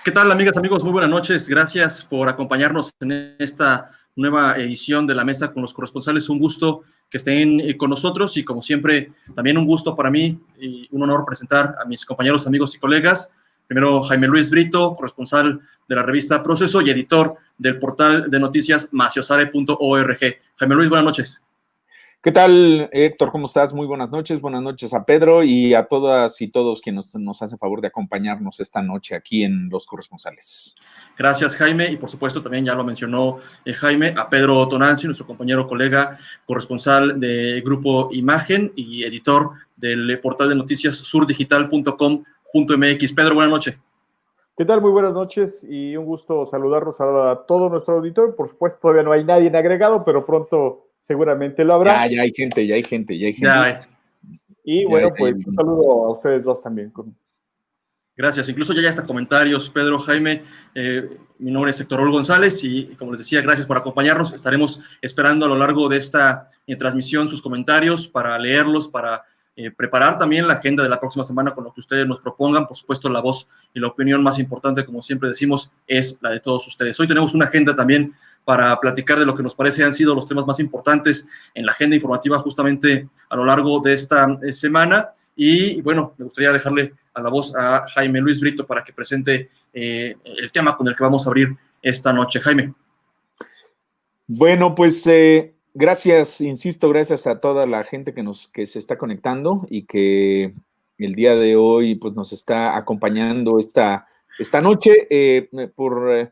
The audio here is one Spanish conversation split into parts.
¿Qué tal, amigas, amigos? Muy buenas noches. Gracias por acompañarnos en esta nueva edición de La Mesa con los Corresponsales. Un gusto que estén con nosotros y, como siempre, también un gusto para mí y un honor presentar a mis compañeros, amigos y colegas. Primero, Jaime Luis Brito, corresponsal de la revista Proceso y editor del portal de noticias maciosare.org. Jaime Luis, buenas noches. ¿Qué tal, Héctor? ¿Cómo estás? Muy buenas noches. Buenas noches a Pedro y a todas y todos quienes nos hacen favor de acompañarnos esta noche aquí en Los Corresponsales. Gracias, Jaime, y por supuesto también ya lo mencionó Jaime, a Pedro Tonancio, nuestro compañero, colega, corresponsal de Grupo Imagen y editor del portal de noticias surdigital.com.mx. Pedro, buenas noches. ¿Qué tal? Muy buenas noches y un gusto saludarnos a todo nuestro auditorio. Por supuesto, todavía no hay nadie en agregado, pero pronto seguramente lo habrá. Ya hay gente. Y bueno, pues un saludo a ustedes dos también. Gracias. Incluso ya está comentarios, Pedro, Jaime. Mi nombre es Héctor Raúl González y, como les decía, gracias por acompañarnos. Estaremos esperando a lo largo de esta transmisión sus comentarios para leerlos, para preparar también la agenda de la próxima semana con lo que ustedes nos propongan. Por supuesto, la voz y la opinión más importante, como siempre decimos, es la de todos ustedes. Hoy tenemos una agenda también para platicar de lo que nos parece han sido los temas más importantes en la agenda informativa justamente a lo largo de esta semana. Y bueno, me gustaría dejarle a la voz a Jaime Luis Brito para que presente el tema con el que vamos a abrir esta noche. Jaime. Bueno, pues gracias, insisto, gracias a toda la gente que se está conectando y que el día de hoy pues nos está acompañando esta noche. Por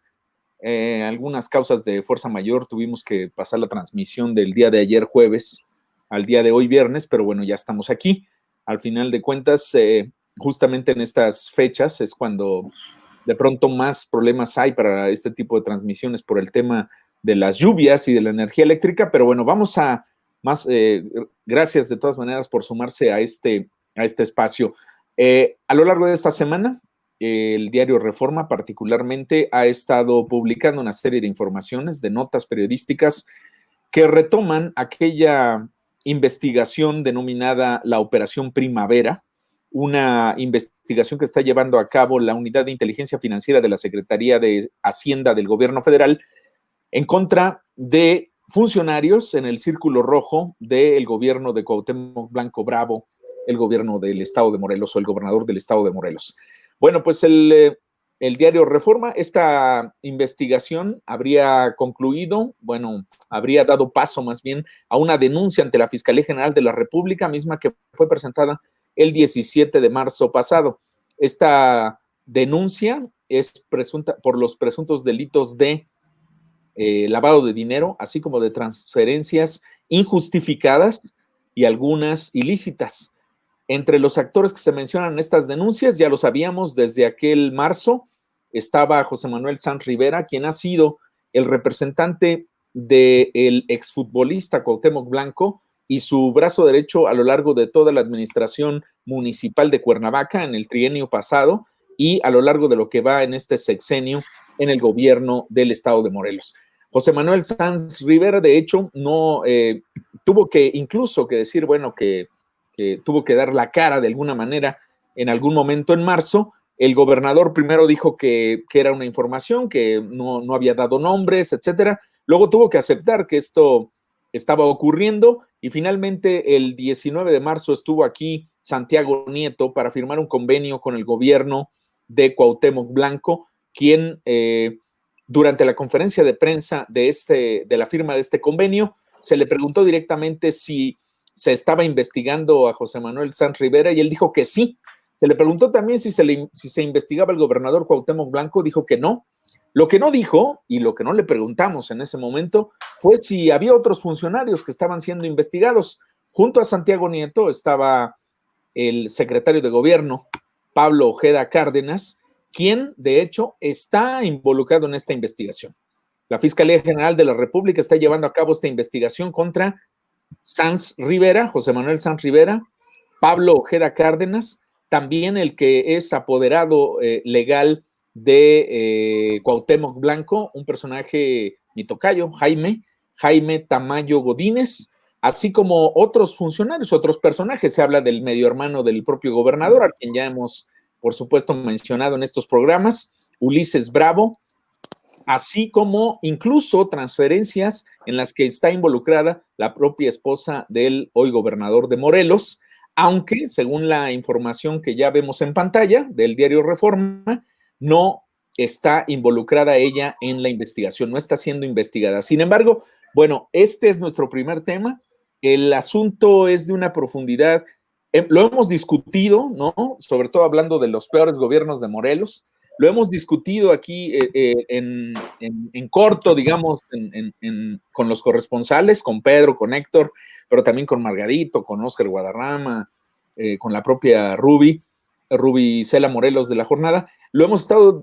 algunas causas de fuerza mayor tuvimos que pasar la transmisión del día de ayer jueves al día de hoy viernes, pero bueno, ya estamos aquí. Al final de cuentas, justamente en estas fechas es cuando de pronto más problemas hay para este tipo de transmisiones por el tema de las lluvias y de la energía eléctrica, pero bueno, vamos a más, gracias de todas maneras por sumarse a este espacio. A lo largo de esta semana, el diario Reforma particularmente ha estado publicando una serie de informaciones, de notas periodísticas que retoman aquella investigación denominada la Operación Primavera, una investigación que está llevando a cabo la Unidad de Inteligencia Financiera de la Secretaría de Hacienda del Gobierno Federal en contra de funcionarios en el Círculo Rojo del gobierno de Cuauhtémoc Blanco Bravo, el gobierno del estado de Morelos o el gobernador del estado de Morelos. Bueno, pues el diario Reforma, esta investigación habría concluido, bueno, habría dado paso más bien a una denuncia ante la Fiscalía General de la República, misma que fue presentada el 17 de marzo pasado. Esta denuncia es presunta por los presuntos delitos de lavado de dinero, así como de transferencias injustificadas y algunas ilícitas. Entre los actores que se mencionan en estas denuncias, ya lo sabíamos desde aquel marzo, estaba José Manuel Sanz Rivera, quien ha sido el representante del exfutbolista Cuauhtémoc Blanco y su brazo derecho a lo largo de toda la administración municipal de Cuernavaca en el trienio pasado y a lo largo de lo que va en este sexenio en el gobierno del estado de Morelos. José Manuel Sanz Rivera, de hecho, no tuvo que incluso que decir, bueno, que tuvo que dar la cara de alguna manera en algún momento en marzo. El gobernador primero dijo que era una información, que no había dado nombres, etcétera. Luego tuvo que aceptar que esto estaba ocurriendo y finalmente el 19 de marzo estuvo aquí Santiago Nieto para firmar un convenio con el gobierno de Cuauhtémoc Blanco, quien durante la conferencia de prensa de la firma de este convenio se le preguntó directamente si se estaba investigando a José Manuel Sanz Rivera y él dijo que sí. Se le preguntó también si se investigaba al gobernador Cuauhtémoc Blanco, dijo que no. Lo que no dijo y lo que no le preguntamos en ese momento fue si había otros funcionarios que estaban siendo investigados. Junto a Santiago Nieto estaba el secretario de gobierno, Pablo Ojeda Cárdenas, quien de hecho está involucrado en esta investigación. La Fiscalía General de la República está llevando a cabo esta investigación contra Sanz Rivera, José Manuel Sanz Rivera, Pablo Ojeda Cárdenas, también el que es apoderado legal de Cuauhtémoc Blanco, un personaje, mi tocayo, Jaime Tamayo Godínez, así como otros funcionarios, otros personajes. Se habla del medio hermano del propio gobernador, a quien ya hemos, por supuesto, mencionado en estos programas, Ulises Bravo, así como incluso transferencias en las que está involucrada la propia esposa del hoy gobernador de Morelos, aunque según la información que ya vemos en pantalla del diario Reforma, no está involucrada ella en la investigación, no está siendo investigada. Sin embargo, bueno, este es nuestro primer tema. El asunto es de una profundidad, lo hemos discutido, ¿no? Sobre todo hablando de los peores gobiernos de Morelos. Lo hemos discutido aquí en corto, digamos, con los corresponsales, con Pedro, con Héctor, pero también con Margarito, con Óscar Guadarrama, con la propia Ruby Cela Morelos de La Jornada. Lo hemos estado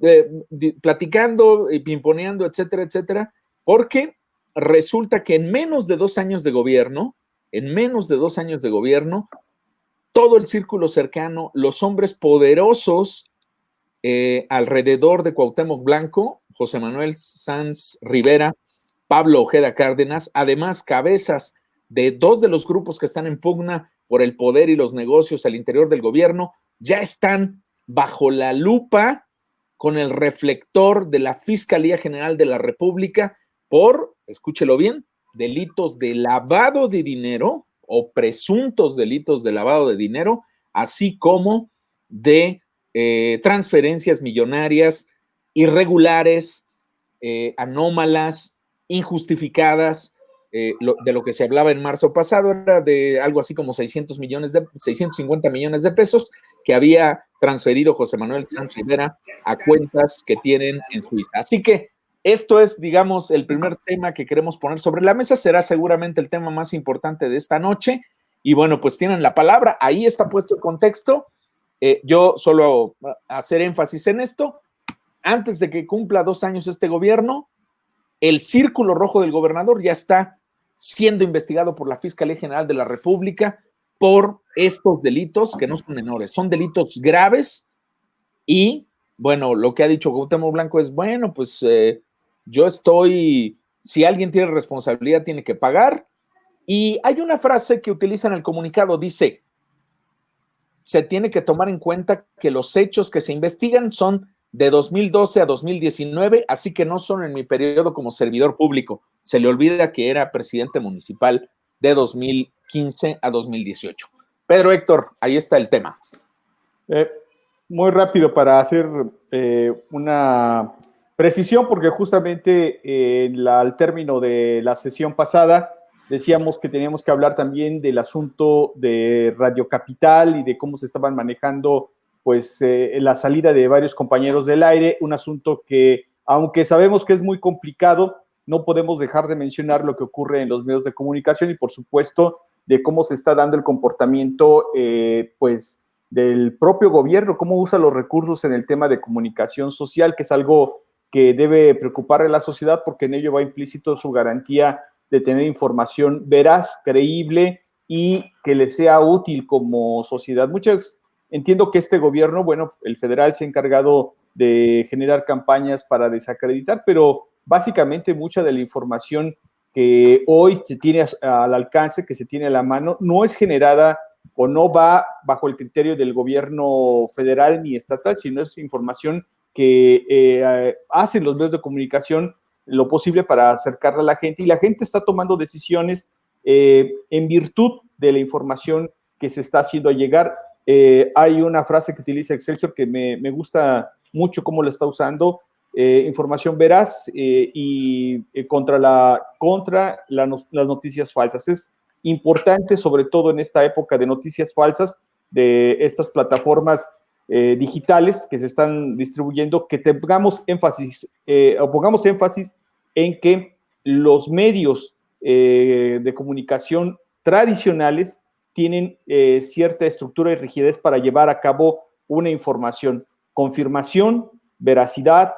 platicando y pimponeando, etcétera, etcétera, porque resulta que en menos de 2 años de gobierno, todo el círculo cercano, los hombres poderosos alrededor de Cuauhtémoc Blanco, José Manuel Sanz Rivera, Pablo Ojeda Cárdenas, además cabezas de 2 de los grupos que están en pugna por el poder y los negocios al interior del gobierno, ya están bajo la lupa con el reflector de la Fiscalía General de la República por, escúchelo bien, delitos de lavado de dinero o presuntos delitos de lavado de dinero, así como de transferencias millonarias, irregulares, anómalas, injustificadas, de lo que se hablaba en marzo pasado era de algo así como 650 millones de pesos que había transferido José Manuel Sanz Rivera a cuentas que tienen en Suiza. Así que esto es, digamos, el primer tema que queremos poner sobre la mesa, será seguramente el tema más importante de esta noche, y bueno, pues tienen la palabra, ahí está puesto el contexto. Yo solo hacer énfasis en esto, antes de que cumpla 2 años este gobierno, el círculo rojo del gobernador ya está siendo investigado por la Fiscalía General de la República por estos delitos que no son menores, son delitos graves y, bueno, lo que ha dicho Cuauhtémoc Blanco es, bueno, pues yo estoy, si alguien tiene responsabilidad tiene que pagar, y hay una frase que utiliza en el comunicado, dice, se tiene que tomar en cuenta que los hechos que se investigan son de 2012 a 2019, así que no son en mi periodo como servidor público. Se le olvida que era presidente municipal de 2015 a 2018. Pedro Héctor, ahí está el tema. Muy rápido para hacer una precisión, porque justamente al término de la sesión pasada decíamos que teníamos que hablar también del asunto de Radio Capital y de cómo se estaban manejando pues la salida de varios compañeros del aire, un asunto que, aunque sabemos que es muy complicado, no podemos dejar de mencionar lo que ocurre en los medios de comunicación y, por supuesto, de cómo se está dando el comportamiento, pues, del propio gobierno, cómo usa los recursos en el tema de comunicación social, que es algo que debe preocupar a la sociedad porque en ello va implícito su garantía de tener información veraz, creíble y que le sea útil como sociedad. Entiendo que este gobierno, bueno, el federal se ha encargado de generar campañas para desacreditar, pero básicamente mucha de la información que hoy se tiene al alcance, que se tiene a la mano, no es generada o no va bajo el criterio del gobierno federal ni estatal, sino es información que hacen los medios de comunicación lo posible para acercarla a la gente, y la gente está tomando decisiones en virtud de la información que se está haciendo llegar. Hay una frase que utiliza Excelsior que me gusta mucho cómo lo está usando, información veraz y contra las noticias falsas. Es importante, sobre todo en esta época de noticias falsas, de estas plataformas digitales que se están distribuyendo, que pongamos énfasis en que los medios de comunicación tradicionales tienen cierta estructura y rigidez para llevar a cabo una información, confirmación, veracidad,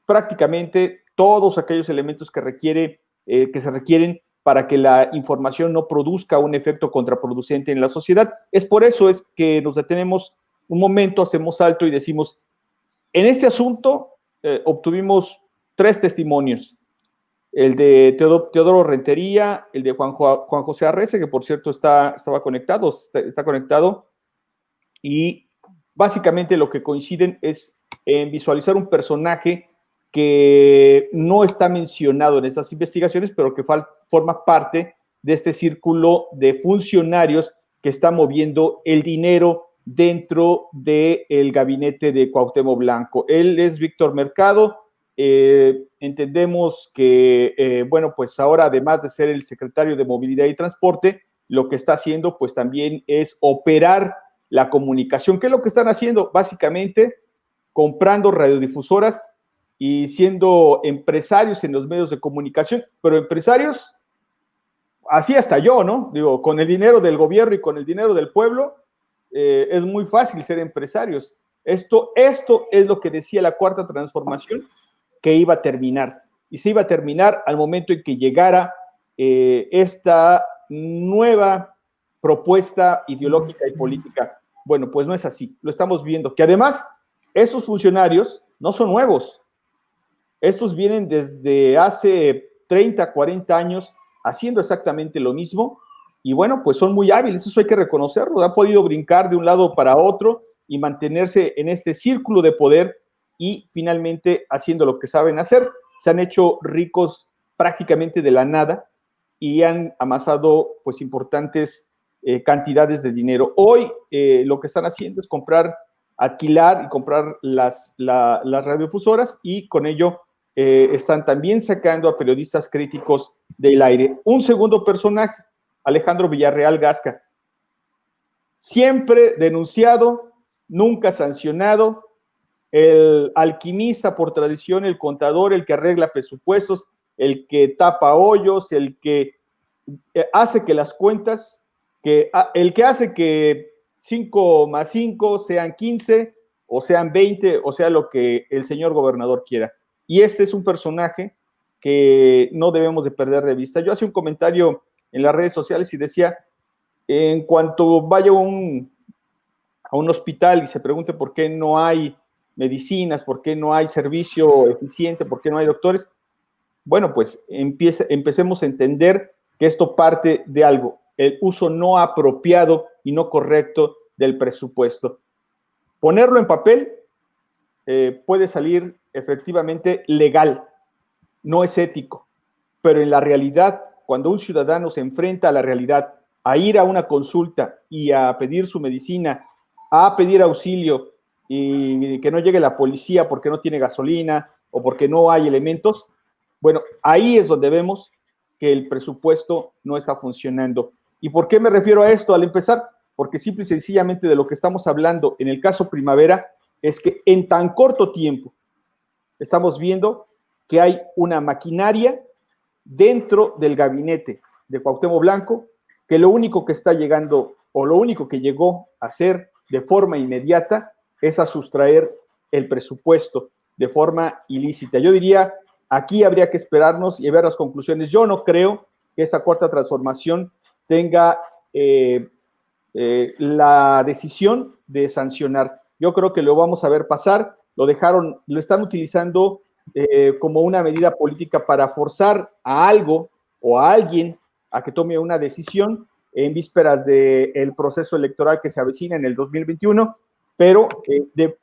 prácticamente todos aquellos elementos que se requieren para que la información no produzca un efecto contraproducente en la sociedad. Es por eso es que nos detenemos un momento, hacemos alto y decimos, en este asunto obtuvimos 3 testimonios, el de Teodoro Rentería, el de Juan José Arrece, que por cierto está conectado, y básicamente lo que coinciden es en visualizar un personaje que no está mencionado en estas investigaciones, pero que forma parte de este círculo de funcionarios que está moviendo el dinero dentro del gabinete de Cuauhtémoc Blanco. Él es Víctor Mercado. Entendemos que, bueno, pues ahora, además de ser el secretario de Movilidad y Transporte, lo que está haciendo, pues también es operar la comunicación. ¿Qué es lo que están haciendo? Básicamente, comprando radiodifusoras y siendo empresarios en los medios de comunicación, pero empresarios, así hasta yo, ¿no? Digo, con el dinero del gobierno y con el dinero del pueblo, es muy fácil ser empresarios. Esto es lo que decía la Cuarta Transformación, que iba a terminar. Y se iba a terminar al momento en que llegara esta nueva propuesta ideológica y política. Bueno, pues no es así. Lo estamos viendo. Que además, esos funcionarios no son nuevos. Estos vienen desde hace 30, 40 años haciendo exactamente lo mismo. Y bueno, pues son muy hábiles, eso hay que reconocerlo. Han podido brincar de un lado para otro y mantenerse en este círculo de poder y finalmente haciendo lo que saben hacer. Se han hecho ricos prácticamente de la nada y han amasado pues importantes cantidades de dinero. Hoy lo que están haciendo es alquilar y comprar las radiodifusoras y con ello están también sacando a periodistas críticos del aire. Un segundo personaje, Alejandro Villarreal Gasca, siempre denunciado, nunca sancionado, el alquimista por tradición, el contador, el que arregla presupuestos, el que tapa hoyos, el que hace que las cuentas, el que hace que 5 más 5 sean 15 o sean 20 o sea lo que el señor gobernador quiera. Y este es un personaje que no debemos de perder de vista. Yo hacía un comentario en las redes sociales y decía, en cuanto vaya a un hospital y se pregunte por qué no hay medicinas, por qué no hay servicio eficiente, por qué no hay doctores, bueno, pues empecemos a entender que esto parte de algo, el uso no apropiado y no correcto del presupuesto. Ponerlo en papel puede salir efectivamente legal, no es ético, pero en la realidad, cuando un ciudadano se enfrenta a la realidad, a ir a una consulta y a pedir su medicina, a pedir auxilio y que no llegue la policía porque no tiene gasolina o porque no hay elementos, bueno, ahí es donde vemos que el presupuesto no está funcionando. ¿Y por qué me refiero a esto? Al empezar, porque simple y sencillamente de lo que estamos hablando en el caso Primavera es que en tan corto tiempo estamos viendo que hay una maquinaria dentro del gabinete de Cuauhtémoc Blanco, que lo único que está llegando o lo único que llegó a hacer de forma inmediata es a sustraer el presupuesto de forma ilícita. Yo diría, aquí habría que esperarnos y ver las conclusiones. Yo no creo que esta Cuarta Transformación tenga la decisión de sancionar. Yo creo que lo vamos a ver pasar, lo están utilizando como una medida política para forzar a algo o a alguien a que tome una decisión en vísperas del proceso electoral que se avecina en el 2021, pero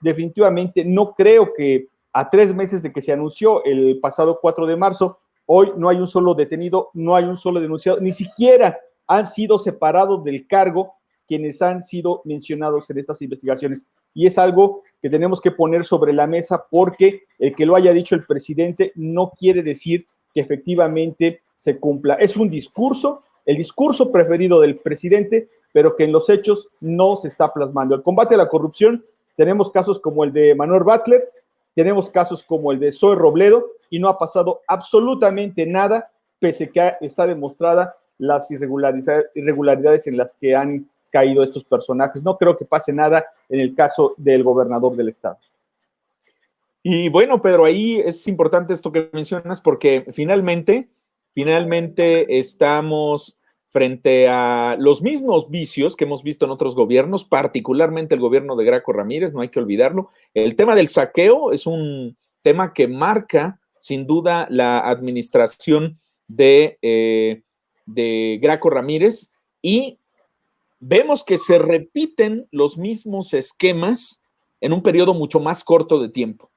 definitivamente no creo que a 3 meses de que se anunció el pasado 4 de marzo, hoy no hay un solo detenido, no hay un solo denunciado, ni siquiera han sido separados del cargo quienes han sido mencionados en estas investigaciones. Y es algo que tenemos que poner sobre la mesa porque el que lo haya dicho el presidente no quiere decir que efectivamente se cumpla. Es un discurso, el discurso preferido del presidente, pero que en los hechos no se está plasmando. El combate a la corrupción, tenemos casos como el de Manuel Butler, tenemos casos como el de Zoe Robledo y no ha pasado absolutamente nada, pese que está demostrada las irregularidades en las que han caído estos personajes. No creo que pase nada en el caso del gobernador del estado. Y bueno, Pedro, ahí es importante esto que mencionas porque finalmente estamos frente a los mismos vicios que hemos visto en otros gobiernos, particularmente el gobierno de Graco Ramírez, no hay que olvidarlo. El tema del saqueo es un tema que marca sin duda la administración de Graco Ramírez y vemos que se repiten los mismos esquemas en un periodo mucho más corto de tiempo.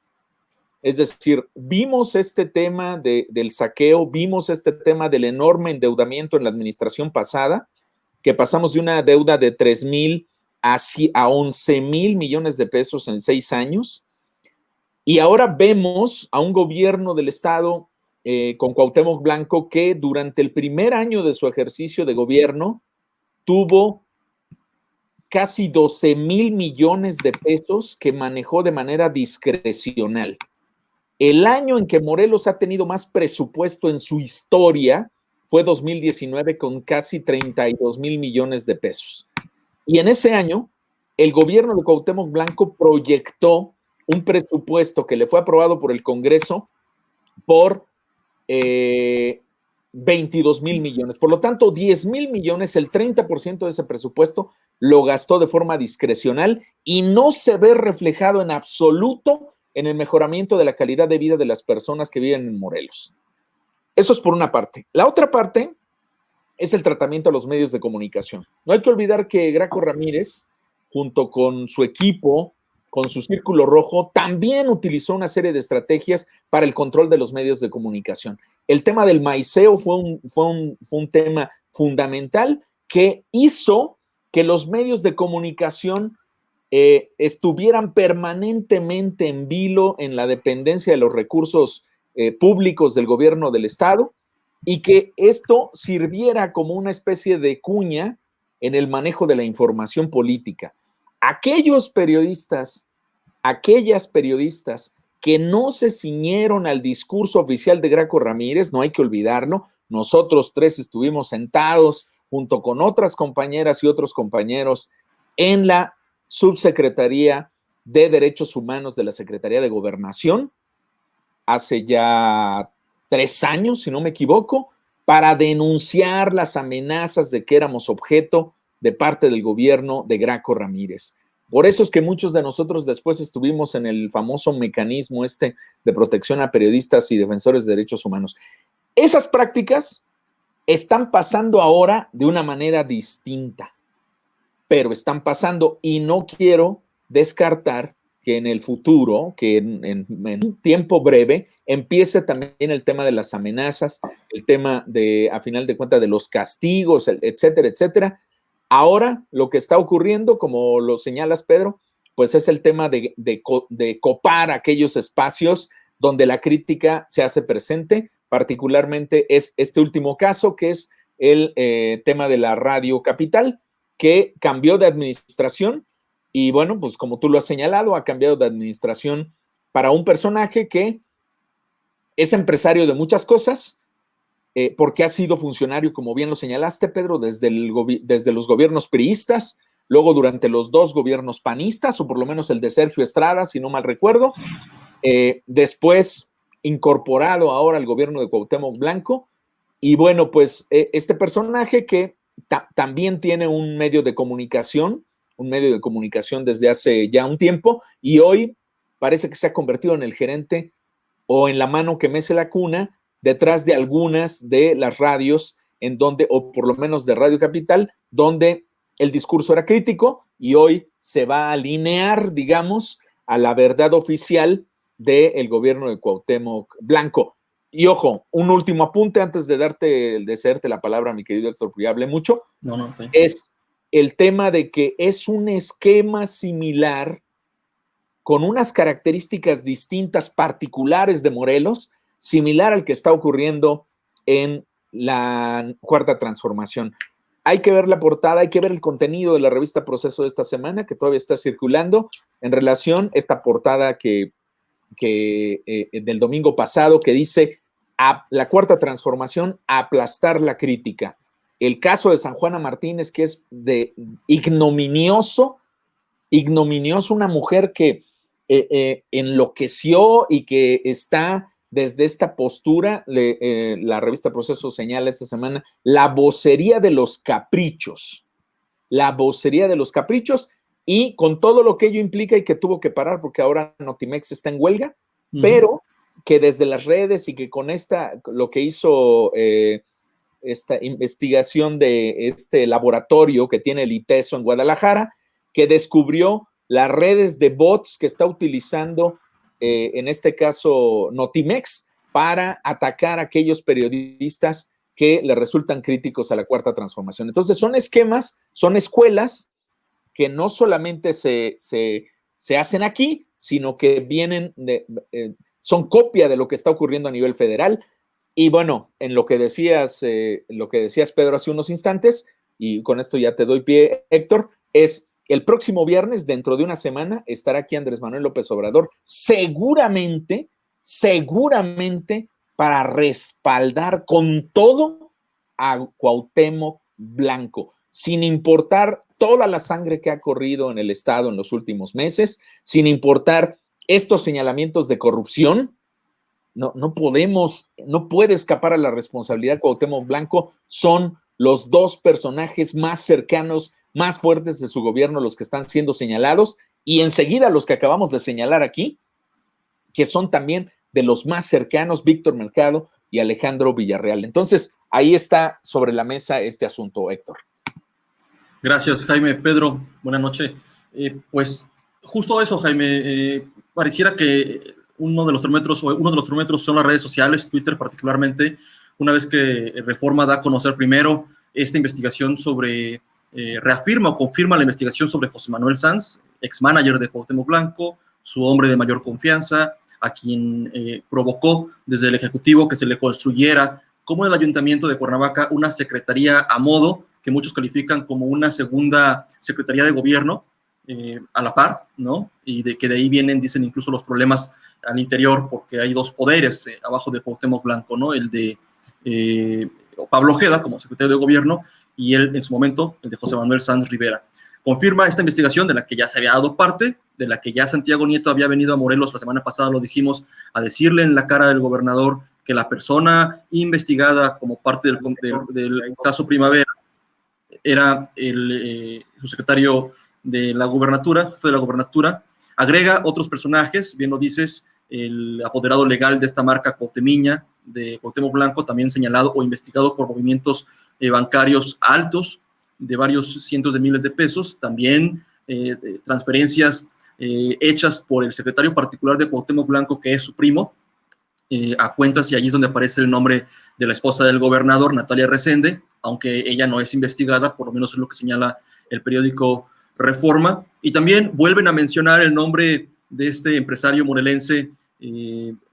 Es decir, vimos este tema del saqueo, vimos este tema del enorme endeudamiento en la administración pasada, que pasamos de una deuda de 3,000 a 11,000 millones de pesos en 6 años. Y ahora vemos a un gobierno del Estado con Cuauhtémoc Blanco que durante el primer año de su ejercicio de gobierno tuvo casi 12,000 millones de pesos que manejó de manera discrecional. El año en que Morelos ha tenido más presupuesto en su historia fue 2019 con casi 32,000 millones de pesos. Y en ese año, el gobierno de Cuauhtémoc Blanco proyectó un presupuesto que le fue aprobado por el Congreso por 22,000 millones. Por lo tanto, 10,000 millones, el 30% de ese presupuesto, lo gastó de forma discrecional y no se ve reflejado en absoluto en el mejoramiento de la calidad de vida de las personas que viven en Morelos. Eso es por una parte. La otra parte es el tratamiento a los medios de comunicación. No hay que olvidar que Graco Ramírez, junto con su equipo, con su círculo rojo, también utilizó una serie de estrategias para el control de los medios de comunicación. El tema del maiceo fue un tema fundamental que hizo que los medios de comunicación estuvieran permanentemente en vilo en la dependencia de los recursos públicos del gobierno del Estado y que esto sirviera como una especie de cuña en el manejo de la información política. Aquellas periodistas que no se ciñeron al discurso oficial de Graco Ramírez, no hay que olvidarlo, nosotros 3 estuvimos sentados junto con otras compañeras y otros compañeros en la Subsecretaría de Derechos Humanos de la Secretaría de Gobernación, hace ya 3 años, si no me equivoco, para denunciar las amenazas de que éramos objeto de parte del gobierno de Graco Ramírez. Por eso es que muchos de nosotros después estuvimos en el famoso mecanismo de protección a periodistas y defensores de derechos humanos. Esas prácticas están pasando ahora de una manera distinta, pero están pasando y no quiero descartar que en el futuro, que en un tiempo breve, empiece también el tema de las amenazas, el tema a final de cuentas, de los castigos, etcétera, etcétera. Ahora, lo que está ocurriendo, como lo señalas, Pedro, pues es el tema de copar aquellos espacios donde la crítica se hace presente, particularmente es este último caso, que es el tema de la Radio Capital, que cambió de administración y bueno, pues como tú lo has señalado, ha cambiado de administración para un personaje que es empresario de muchas cosas, porque ha sido funcionario, como bien lo señalaste, Pedro, desde los gobiernos priistas, luego durante los 2 gobiernos panistas, o por lo menos el de Sergio Estrada, si no mal recuerdo, después incorporado ahora al gobierno de Cuauhtémoc Blanco, y bueno, pues este personaje que también tiene un medio de comunicación desde hace ya un tiempo, y hoy parece que se ha convertido en el gerente o en la mano que mece la cuna detrás de algunas de las radios en donde, o por lo menos de Radio Capital, donde el discurso era crítico y hoy se va a alinear, digamos, a la verdad oficial del gobierno de Cuauhtémoc Blanco. Y ojo, un último apunte antes de cederte la palabra, mi querido Héctor, porque ya hablé mucho, es el tema de que es un esquema similar con unas características distintas particulares de Morelos, similar al que está ocurriendo en la Cuarta Transformación. Hay que ver la portada, hay que ver el contenido de la revista Proceso de esta semana, que todavía está circulando, en relación a esta portada que del domingo pasado, que dice la Cuarta Transformación, aplastar la crítica. El caso de San Juana Martínez, que es de ignominioso, una mujer que enloqueció y que está desde esta postura, la revista Proceso señala esta semana, la vocería de los caprichos, y con todo lo que ello implica y que tuvo que parar porque ahora Notimex está en huelga, pero que desde las redes y que con lo que hizo esta investigación de este laboratorio que tiene el ITESO en Guadalajara, que descubrió las redes de bots que está utilizando, en este caso, Notimex, para atacar a aquellos periodistas que le resultan críticos a la Cuarta Transformación. Entonces, son esquemas, son escuelas que no solamente se hacen aquí, sino que vienen son copia de lo que está ocurriendo a nivel federal. Y bueno, en lo que decías, Pedro, hace unos instantes, y con esto ya te doy pie, Héctor, es el próximo viernes, dentro de una semana, estará aquí Andrés Manuel López Obrador, seguramente, para respaldar con todo a Cuauhtémoc Blanco, sin importar toda la sangre que ha corrido en el Estado en los últimos meses, sin importar estos señalamientos de corrupción. No puede escapar a la responsabilidad Cuauhtémoc Blanco. Son los dos personajes más cercanos, más fuertes de su gobierno los que están siendo señalados, y enseguida los que acabamos de señalar aquí, que son también de los más cercanos, Víctor Mercado y Alejandro Villarreal. Entonces, ahí está sobre la mesa este asunto, Héctor. Gracias, Jaime. Pedro, buenas noches. Pues justo eso, Jaime. Pareciera que uno de los termómetros son las redes sociales, Twitter particularmente. Una vez que Reforma da a conocer primero esta investigación sobre, reafirma o confirma la investigación sobre José Manuel Sanz, ex-manager de Cuauhtémoc Blanco, su hombre de mayor confianza, a quien provocó desde el Ejecutivo que se le construyera, como el Ayuntamiento de Cuernavaca, una secretaría a modo, que muchos califican como una segunda secretaría de gobierno, a la par, ¿no? Y de que de ahí vienen, dicen, incluso los problemas al interior, porque hay dos poderes abajo de Cuauhtémoc Blanco, ¿no? El de Pablo Ojeda como secretario de gobierno, y él, en su momento, el de José Manuel Sanz Rivera. Confirma esta investigación de la que ya se había dado parte, de la que ya Santiago Nieto había venido a Morelos la semana pasada, lo dijimos, a decirle en la cara del gobernador que la persona investigada como parte del caso Primavera era el subsecretario de la gubernatura, jefe de la gubernatura. Agrega otros personajes, bien lo dices, el apoderado legal de esta marca Cuauhtemiña, de Cuauhtémoc Blanco, también señalado o investigado por movimientos bancarios altos de varios cientos de miles de pesos, también transferencias hechas por el secretario particular de Cuauhtémoc Blanco, que es su primo, a cuentas, y allí es donde aparece el nombre de la esposa del gobernador, Natalia Resende, aunque ella no es investigada, por lo menos es lo que señala el periódico Reforma. Y también vuelven a mencionar el nombre de este empresario morelense,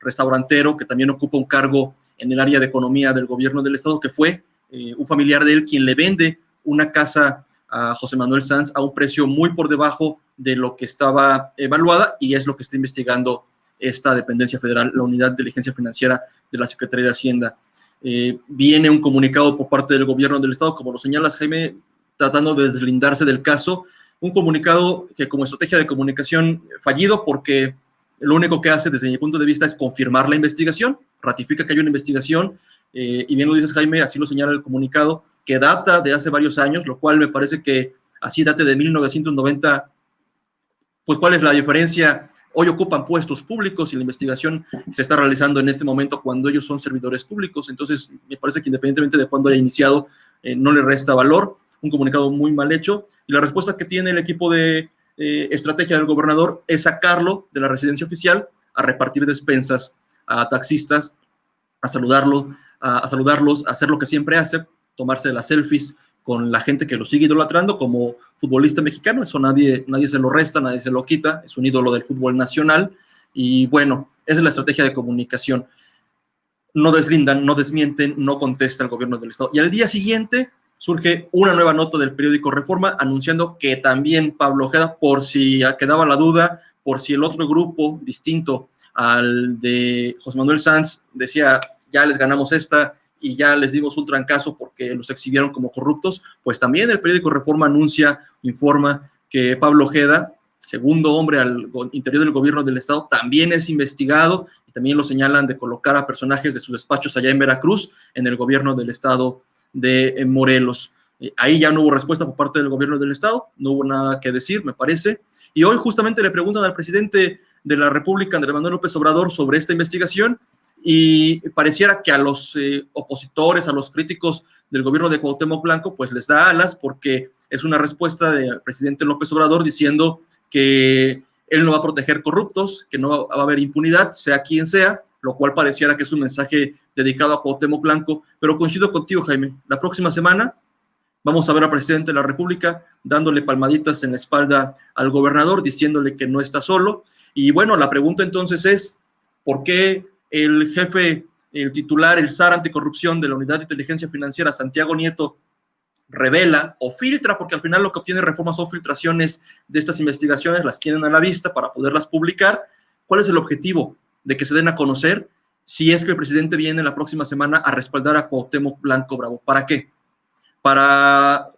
restaurantero, que también ocupa un cargo en el área de economía del gobierno del estado, que fue un familiar de él quien le vende una casa a José Manuel Sanz a un precio muy por debajo de lo que estaba evaluada, y es lo que está investigando esta dependencia federal, la Unidad de Inteligencia Financiera de la Secretaría de Hacienda. Viene un comunicado por parte del gobierno del estado, como lo señalas, Jaime, tratando de deslindarse del caso, un comunicado que como estrategia de comunicación fallido, porque lo único que hace desde mi punto de vista es confirmar la investigación, ratifica que hay una investigación, y bien lo dices, Jaime, así lo señala el comunicado, que data de hace varios años, lo cual me parece que así date de 1990, pues ¿cuál es la diferencia? Hoy ocupan puestos públicos y la investigación se está realizando en este momento cuando ellos son servidores públicos. Entonces, me parece que independientemente de cuándo haya iniciado, no le resta valor. Un comunicado muy mal hecho. Y la respuesta que tiene el equipo de estrategia del gobernador es sacarlo de la residencia oficial, a repartir despensas a taxistas, a saludarlos, a hacer lo que siempre hace, tomarse las selfies con la gente que lo sigue idolatrando como futbolista mexicano. Eso nadie se lo resta, nadie se lo quita, es un ídolo del fútbol nacional, y bueno, esa es la estrategia de comunicación. No deslindan, no desmienten, no contesta el gobierno del estado. Y al día siguiente surge una nueva nota del periódico Reforma anunciando que también Pablo Ojeda, por si quedaba la duda, por si el otro grupo distinto al de José Manuel Sanz decía, ya les ganamos esta, y ya les dimos un trancazo porque los exhibieron como corruptos, pues también el periódico Reforma informa que Pablo Ojeda, segundo hombre al interior del gobierno del estado, también es investigado, y también lo señalan de colocar a personajes de sus despachos allá en Veracruz, en el gobierno del estado de Morelos. Ahí ya no hubo respuesta por parte del gobierno del estado, no hubo nada que decir, me parece, y hoy justamente le preguntan al presidente de la República, Andrés Manuel López Obrador, sobre esta investigación, y pareciera que a los opositores, a los críticos del gobierno de Cuauhtémoc Blanco, pues les da alas, porque es una respuesta del presidente López Obrador diciendo que él no va a proteger corruptos, que no va a haber impunidad, sea quien sea, lo cual pareciera que es un mensaje dedicado a Cuauhtémoc Blanco, pero coincido contigo, Jaime, la próxima semana vamos a ver al presidente de la República dándole palmaditas en la espalda al gobernador, diciéndole que no está solo, y bueno, la pregunta entonces es, ¿por qué el jefe, el titular, el SAR anticorrupción de la Unidad de Inteligencia Financiera, Santiago Nieto, revela o filtra, porque al final lo que obtiene Reforma son filtraciones de estas investigaciones, las tienen a la vista para poderlas publicar? ¿Cuál es el objetivo de que se den a conocer si es que el presidente viene la próxima semana a respaldar a Cuauhtémoc Blanco Bravo? ¿Para qué? Para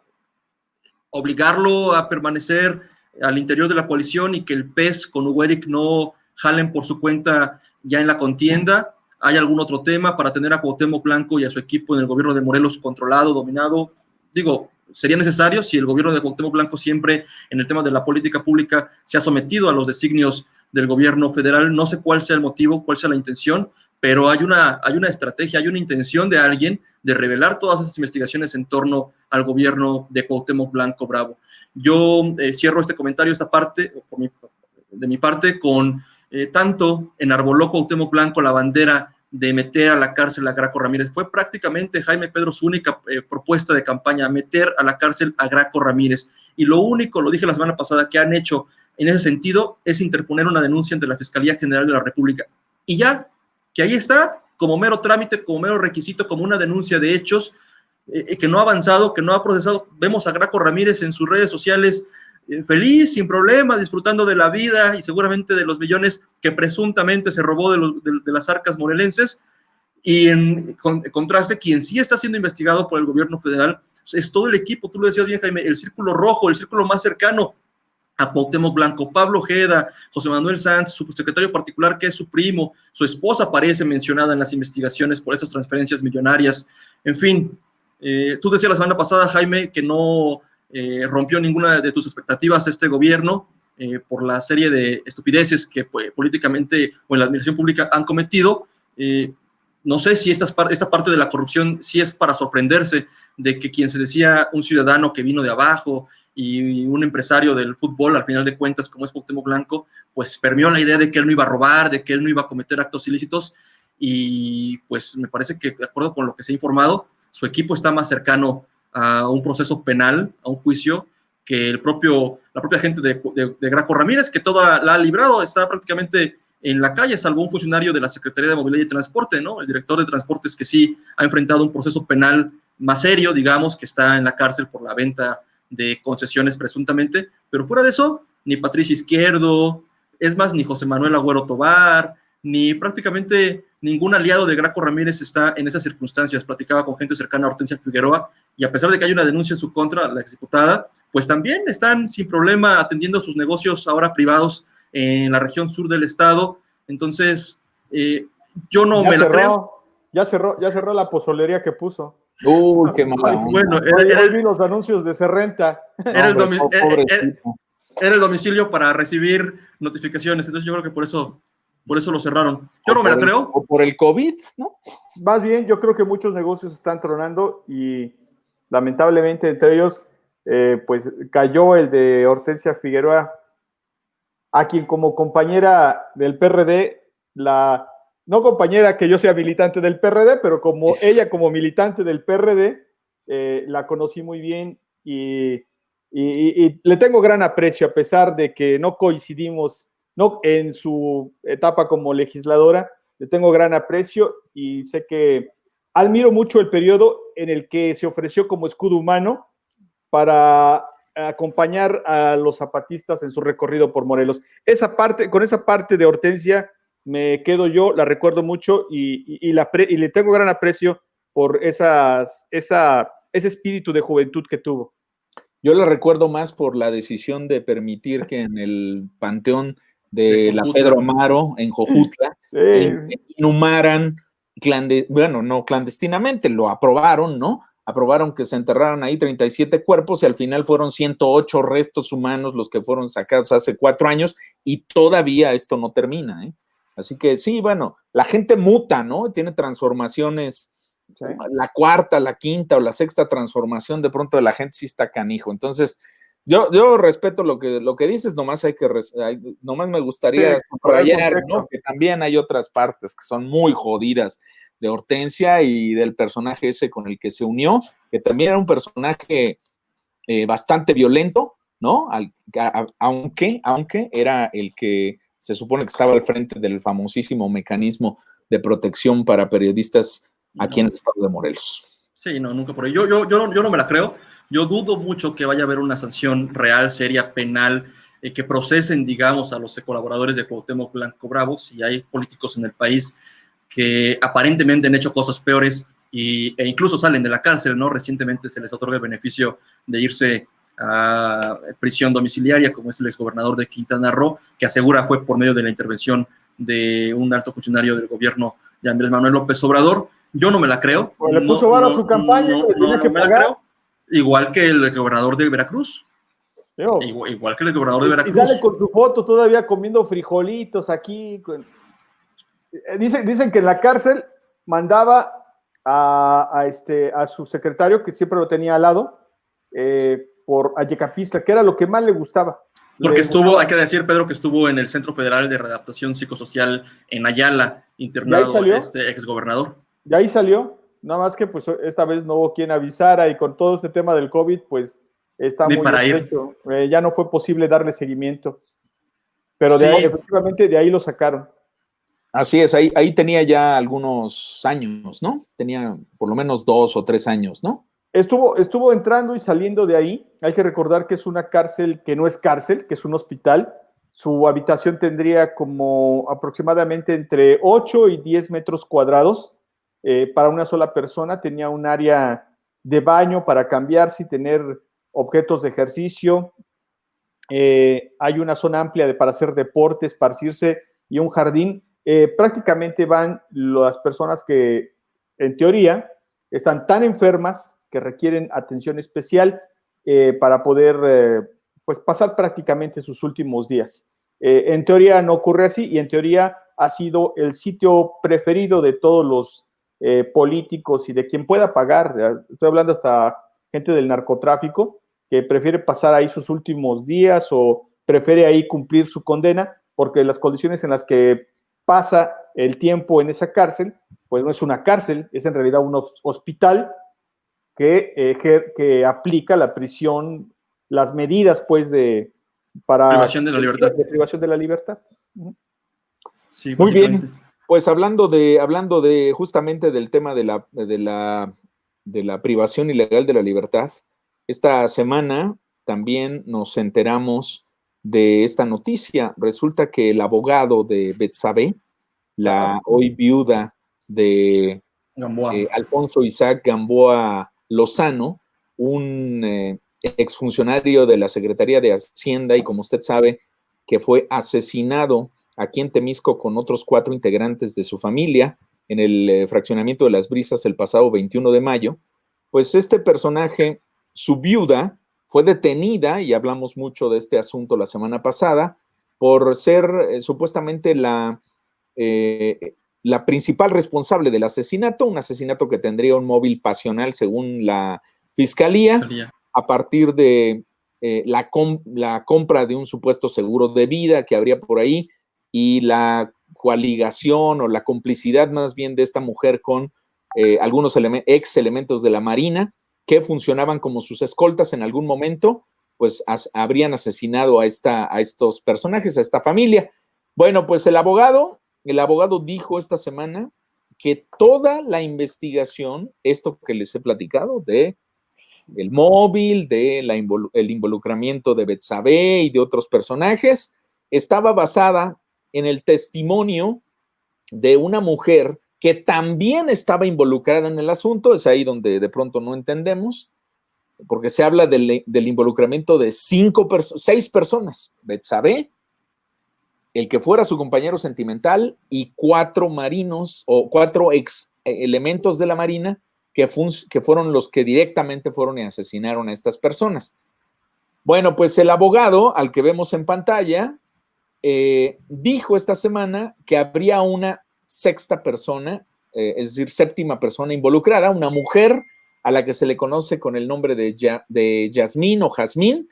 obligarlo a permanecer al interior de la coalición y que el PES con Hugo Eric no jalen por su cuenta ya en la contienda. ¿Hay algún otro tema para tener a Cuauhtémoc Blanco y a su equipo en el gobierno de Morelos controlado, dominado? Digo, sería necesario si el gobierno de Cuauhtémoc Blanco siempre en el tema de la política pública se ha sometido a los designios del gobierno federal. No sé cuál sea el motivo, cuál sea la intención, pero hay una estrategia, hay una intención de alguien de revelar todas esas investigaciones en torno al gobierno de Cuauhtémoc Blanco Bravo. Yo cierro este comentario, esta parte, de mi parte, con tanto enarboló Cuauhtémoc Blanco la bandera de meter a la cárcel a Graco Ramírez. Fue prácticamente, Jaime Pedro, su única propuesta de campaña, meter a la cárcel a Graco Ramírez. Y lo único, lo dije la semana pasada, que han hecho en ese sentido es interponer una denuncia ante la Fiscalía General de la República. Y ya, que ahí está, como mero trámite, como mero requisito, como una denuncia de hechos que no ha avanzado, que no ha procesado. Vemos a Graco Ramírez en sus redes sociales feliz, sin problema, disfrutando de la vida y seguramente de los millones que presuntamente se robó de las arcas morelenses. Y en contraste, quien sí está siendo investigado por el gobierno federal es todo el equipo, tú lo decías bien, Jaime, el círculo rojo, el círculo más cercano a Cuauhtémoc Blanco, Pablo Ojeda, José Manuel Sanz, su secretario particular, que es su primo, su esposa aparece mencionada en las investigaciones por esas transferencias millonarias. En fin, tú decías la semana pasada, Jaime, que no rompió ninguna de tus expectativas este gobierno por la serie de estupideces que políticamente o en la administración pública han cometido. No sé si esta parte de la corrupción sí es para sorprenderse de que quien se decía un ciudadano que vino de abajo y un empresario del fútbol, al final de cuentas, como es Cuauhtémoc Blanco, pues permeó la idea de que él no iba a robar, de que él no iba a cometer actos ilícitos, y pues me parece que, de acuerdo con lo que se ha informado, su equipo está más cercano a un proceso penal, a un juicio, que la propia gente de Graco Ramírez, que toda la ha librado, está prácticamente en la calle, salvo un funcionario de la Secretaría de Movilidad y Transporte, ¿no? El director de Transportes, que sí ha enfrentado un proceso penal más serio, digamos, que está en la cárcel por la venta de concesiones presuntamente, pero fuera de eso, ni Patricia Izquierdo, es más, ni José Manuel Agüero Tobar, ni prácticamente ningún aliado de Graco Ramírez está en esas circunstancias. Platicaba con gente cercana a Hortensia Figueroa, y a pesar de que hay una denuncia en su contra, la exdiputada, pues también están sin problema atendiendo sus negocios ahora privados en la región sur del estado. Entonces, yo no me la creo. Ya cerró la pozolería que puso. Uy, qué mala onda. Bueno, hoy vi los anuncios de Serrenta. Era el domicilio para recibir notificaciones, entonces yo creo que por eso lo cerraron. Yo no me la creo. O por el COVID, ¿no? Más bien, yo creo que muchos negocios están tronando y lamentablemente entre ellos, pues cayó el de Hortensia Figueroa, a quien como compañera del PRD, no compañera que yo sea militante del PRD, pero como ella como militante del PRD, la conocí muy bien y le tengo gran aprecio, a pesar de que no coincidimos en su etapa como legisladora, le tengo gran aprecio y sé que admiro mucho el periodo en el que se ofreció como escudo humano para acompañar a los zapatistas en su recorrido por Morelos. Con esa parte de Hortensia me quedo yo, la recuerdo mucho y le tengo gran aprecio por ese espíritu de juventud que tuvo. Yo la recuerdo más por la decisión de permitir que en el panteón de la Pedro Amaro, en Jojutla, inhumaran, no clandestinamente, lo aprobaron, ¿no? Aprobaron que se enterraran ahí 37 cuerpos y al final fueron 108 restos humanos los que fueron sacados hace 4 años y todavía esto no termina, ¿eh? Así que sí, bueno, la gente muta, ¿no? Tiene transformaciones, sí. La cuarta, la quinta o la sexta transformación de pronto de la gente sí está canijo. Entonces, Yo respeto lo que dices, nomás nomás me gustaría subrayar, ¿no? Que también hay otras partes que son muy jodidas de Hortensia y del personaje ese con el que se unió, que también era un personaje bastante violento, ¿no? Aunque era el que se supone que estaba al frente del famosísimo mecanismo de protección para periodistas aquí en el estado de Morelos. Sí, no, nunca por ahí. Yo no me la creo. Yo dudo mucho que vaya a haber una sanción real, seria, penal, que procesen, digamos, a los colaboradores de Cuauhtémoc Blanco Bravo, si hay políticos en el país que aparentemente han hecho cosas peores e incluso salen de la cárcel, ¿no? Recientemente se les otorga el beneficio de irse a prisión domiciliaria, como es el exgobernador de Quintana Roo, que asegura fue por medio de la intervención de un alto funcionario del gobierno de Andrés Manuel López Obrador. Yo no me la creo. Pues le puso varo a su campaña. No me la creo. Igual que el gobernador de Veracruz. Igual que el gobernador de Veracruz. Y sale con su foto todavía comiendo frijolitos aquí. Dicen que en la cárcel mandaba a su secretario, que siempre lo tenía al lado, por Ayecapista, que era lo que más le gustaba. Porque hay que decir, Pedro, que estuvo en el Centro Federal de Readaptación Psicosocial en Ayala, internado este exgobernador. De ahí salió, nada más que pues esta vez no hubo quien avisara y con todo este tema del COVID, pues está muy estrecho. Ya no fue posible darle seguimiento. Pero sí, efectivamente de ahí lo sacaron. Así es, ahí tenía ya algunos años, ¿no? Tenía por lo menos 2 o 3 años, ¿no? Estuvo entrando y saliendo de ahí. Hay que recordar que es una cárcel que no es cárcel, que es un hospital. Su habitación tendría como aproximadamente entre 8 y 10 metros cuadrados para una sola persona. Tenía un área de baño para cambiarse y tener objetos de ejercicio. Hay una zona amplia para hacer deporte, esparcirse y un jardín. Prácticamente van las personas que, en teoría, están tan enfermas que requieren atención especial para poder pues pasar prácticamente sus últimos días. En teoría no ocurre así y en teoría ha sido el sitio preferido de todos los políticos y de quien pueda pagar. Estoy hablando hasta gente del narcotráfico que prefiere pasar ahí sus últimos días o prefiere ahí cumplir su condena porque las condiciones en las que pasa el tiempo en esa cárcel, pues no es una cárcel, es en realidad un hospital que aplica la prisión, las medidas, pues, para privación de la libertad. De privación de la libertad. Sí, muy bien. Pues hablando de justamente del tema de la privación ilegal de la libertad, esta semana también nos enteramos de esta noticia. Resulta que el abogado de Betsabe, la hoy viuda de Alfonso Isaac Gamboa Lozano, un exfuncionario de la Secretaría de Hacienda y, como usted sabe, que fue asesinado aquí en Temisco con otros 4 integrantes de su familia en el fraccionamiento de Las Brisas el pasado 21 de mayo, pues este personaje, su viuda, fue detenida, y hablamos mucho de este asunto la semana pasada, por ser supuestamente la principal responsable del asesinato, un asesinato que tendría un móvil pasional según la fiscalía, a partir de la compra de un supuesto seguro de vida que habría por ahí y la coaligación o la complicidad más bien de esta mujer con algunos ex elementos de la Marina que funcionaban como sus escoltas en algún momento, pues habrían asesinado a estos personajes, a esta familia. Bueno, pues el abogado dijo esta semana que toda la investigación, esto que les he platicado, de el móvil, el involucramiento de Betsabe y de otros personajes, estaba basada en el testimonio de una mujer que también estaba involucrada en el asunto. Es ahí donde de pronto no entendemos, porque se habla del involucramiento de 6 personas, Betsabe, el que fuera su compañero sentimental y 4 marinos o 4 ex elementos de la Marina que fueron los que directamente fueron y asesinaron a estas personas. Bueno, pues el abogado, al que vemos en pantalla, dijo esta semana que habría una 6ª persona, es decir, 7ª persona involucrada, una mujer a la que se le conoce con el nombre de Yasmín o Jazmín,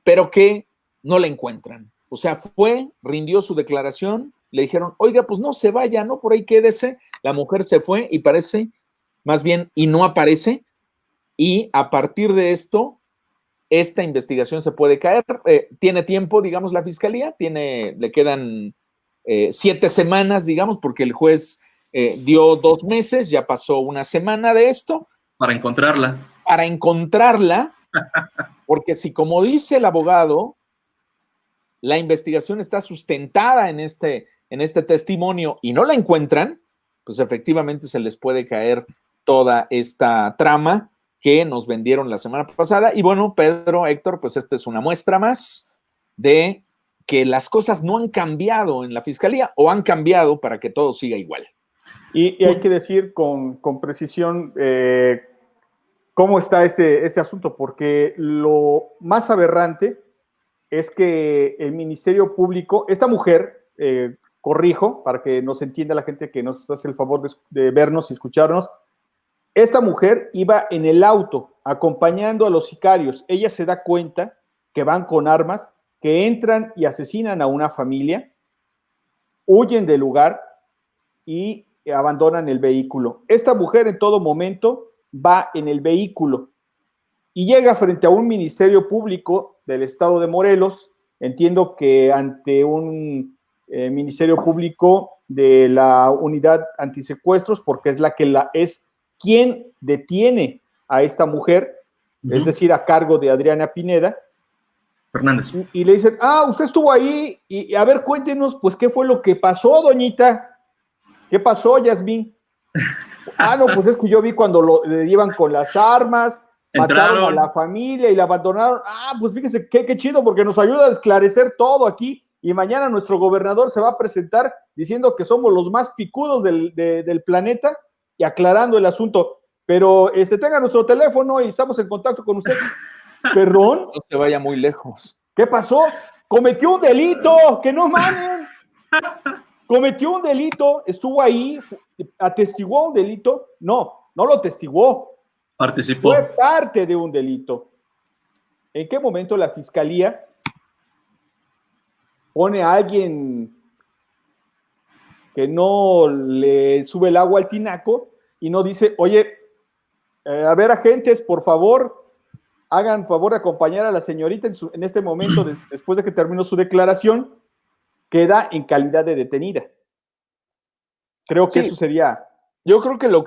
pero que no la encuentran. O sea, rindió su declaración, le dijeron, oiga, pues no se vaya, ¿no? Por ahí quédese. La mujer se fue y no aparece. Y a partir de esto, esta investigación se puede caer. Tiene tiempo, digamos, la fiscalía, le quedan 7 semanas, digamos, porque el juez dio 2 meses, ya pasó una semana de esto. Para encontrarla. Porque si, como dice el abogado, la investigación está sustentada en este testimonio y no la encuentran, pues efectivamente se les puede caer toda esta trama que nos vendieron la semana pasada. Y bueno, Pedro, Héctor, pues esta es una muestra más de que las cosas no han cambiado en la fiscalía o han cambiado para que todo siga igual. Y hay que decir con precisión cómo está este asunto, porque lo más aberrante es que el Ministerio Público, esta mujer, corrijo, para que nos entienda la gente que nos hace el favor de vernos y escucharnos, esta mujer iba en el auto acompañando a los sicarios. Ella se da cuenta que van con armas, que entran y asesinan a una familia, huyen del lugar y abandonan el vehículo. Esta mujer en todo momento va en el vehículo y llega frente a un ministerio público del estado de Morelos. Entiendo que ante un ministerio público de la unidad antisecuestros, porque es quien detiene a esta mujer, es decir, a cargo de Adriana Pineda Fernández. Y le dicen, usted estuvo ahí, y a ver, cuéntenos, pues, ¿qué fue lo que pasó, doñita? ¿Qué pasó, Yasmín? No, pues es que yo vi cuando le llevan con las armas, mataron a la familia y la abandonaron. Pues fíjese, qué chido, porque nos ayuda a esclarecer todo aquí, y mañana nuestro gobernador se va a presentar diciendo que somos los más picudos del planeta y aclarando el asunto. Pero tenga nuestro teléfono y estamos en contacto con usted. ¿Perdón? No se vaya muy lejos. ¿Qué pasó? Cometió un delito, que no mamen. Cometió un delito, estuvo ahí, atestiguó un delito. No lo atestiguó. Participó. Fue parte de un delito. ¿En qué momento la fiscalía pone a alguien que no le sube el agua al tinaco y no dice, oye, a ver, agentes, por favor, hagan favor de acompañar a la señorita en este momento, después de que terminó su declaración, queda en calidad de detenida? Creo que eso sería... Yo creo que lo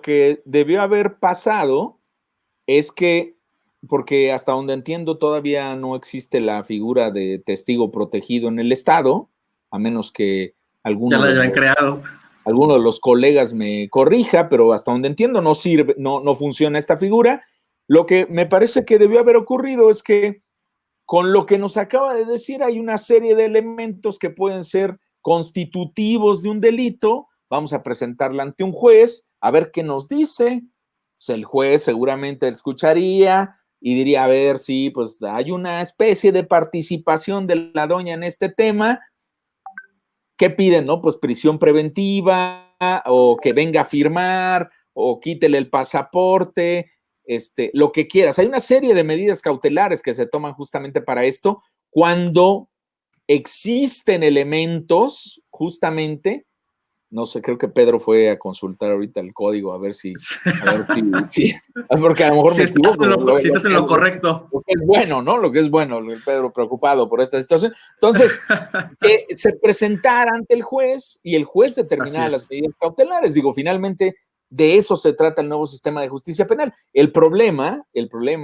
que debió haber pasado es que, porque hasta donde entiendo todavía no existe la figura de testigo protegido en el Estado, a menos que alguno de los colegas me corrija, pero hasta donde entiendo no funciona esta figura. Lo que me parece que debió haber ocurrido es que con lo que nos acaba de decir hay una serie de elementos que pueden ser constitutivos de un delito. Vamos a presentarla ante un juez, a ver qué nos dice. Pues el juez seguramente escucharía y diría, a ver, sí, pues hay una especie de participación de la doña en este tema. ¿Qué piden, no? Pues prisión preventiva, o que venga a firmar, o quítele el pasaporte, lo que quieras. Hay una serie de medidas cautelares que se toman justamente para esto, cuando existen elementos, justamente, no sé, creo que Pedro fue a consultar ahorita el código, a ver si porque a lo mejor si estás en lo correcto. Lo que es bueno, ¿no? Lo que es bueno, Pedro preocupado por esta situación. Entonces, que se presentara ante el juez y el juez determinara las medidas cautelares. Digo, finalmente, de eso se trata el nuevo sistema de justicia penal. El problema,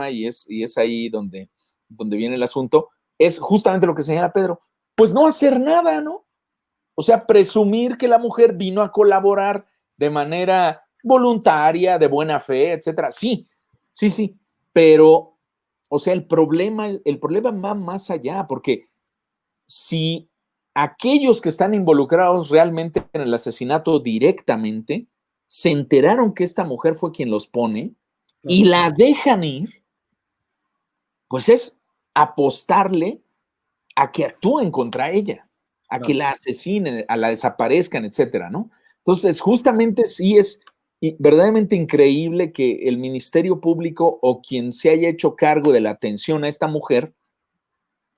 y es ahí donde viene el asunto, es justamente lo que señala Pedro, pues no hacer nada, ¿no? O sea, presumir que la mujer vino a colaborar de manera voluntaria, de buena fe, etcétera. Sí, pero, o sea, el problema va más allá, porque si aquellos que están involucrados realmente en el asesinato directamente se enteraron que esta mujer fue quien los pone y la dejan ir, pues es apostarle a que actúen contra ella, a que la asesinen, a la desaparezcan, etcétera, ¿no? Entonces, justamente sí es verdaderamente increíble que el Ministerio Público o quien se haya hecho cargo de la atención a esta mujer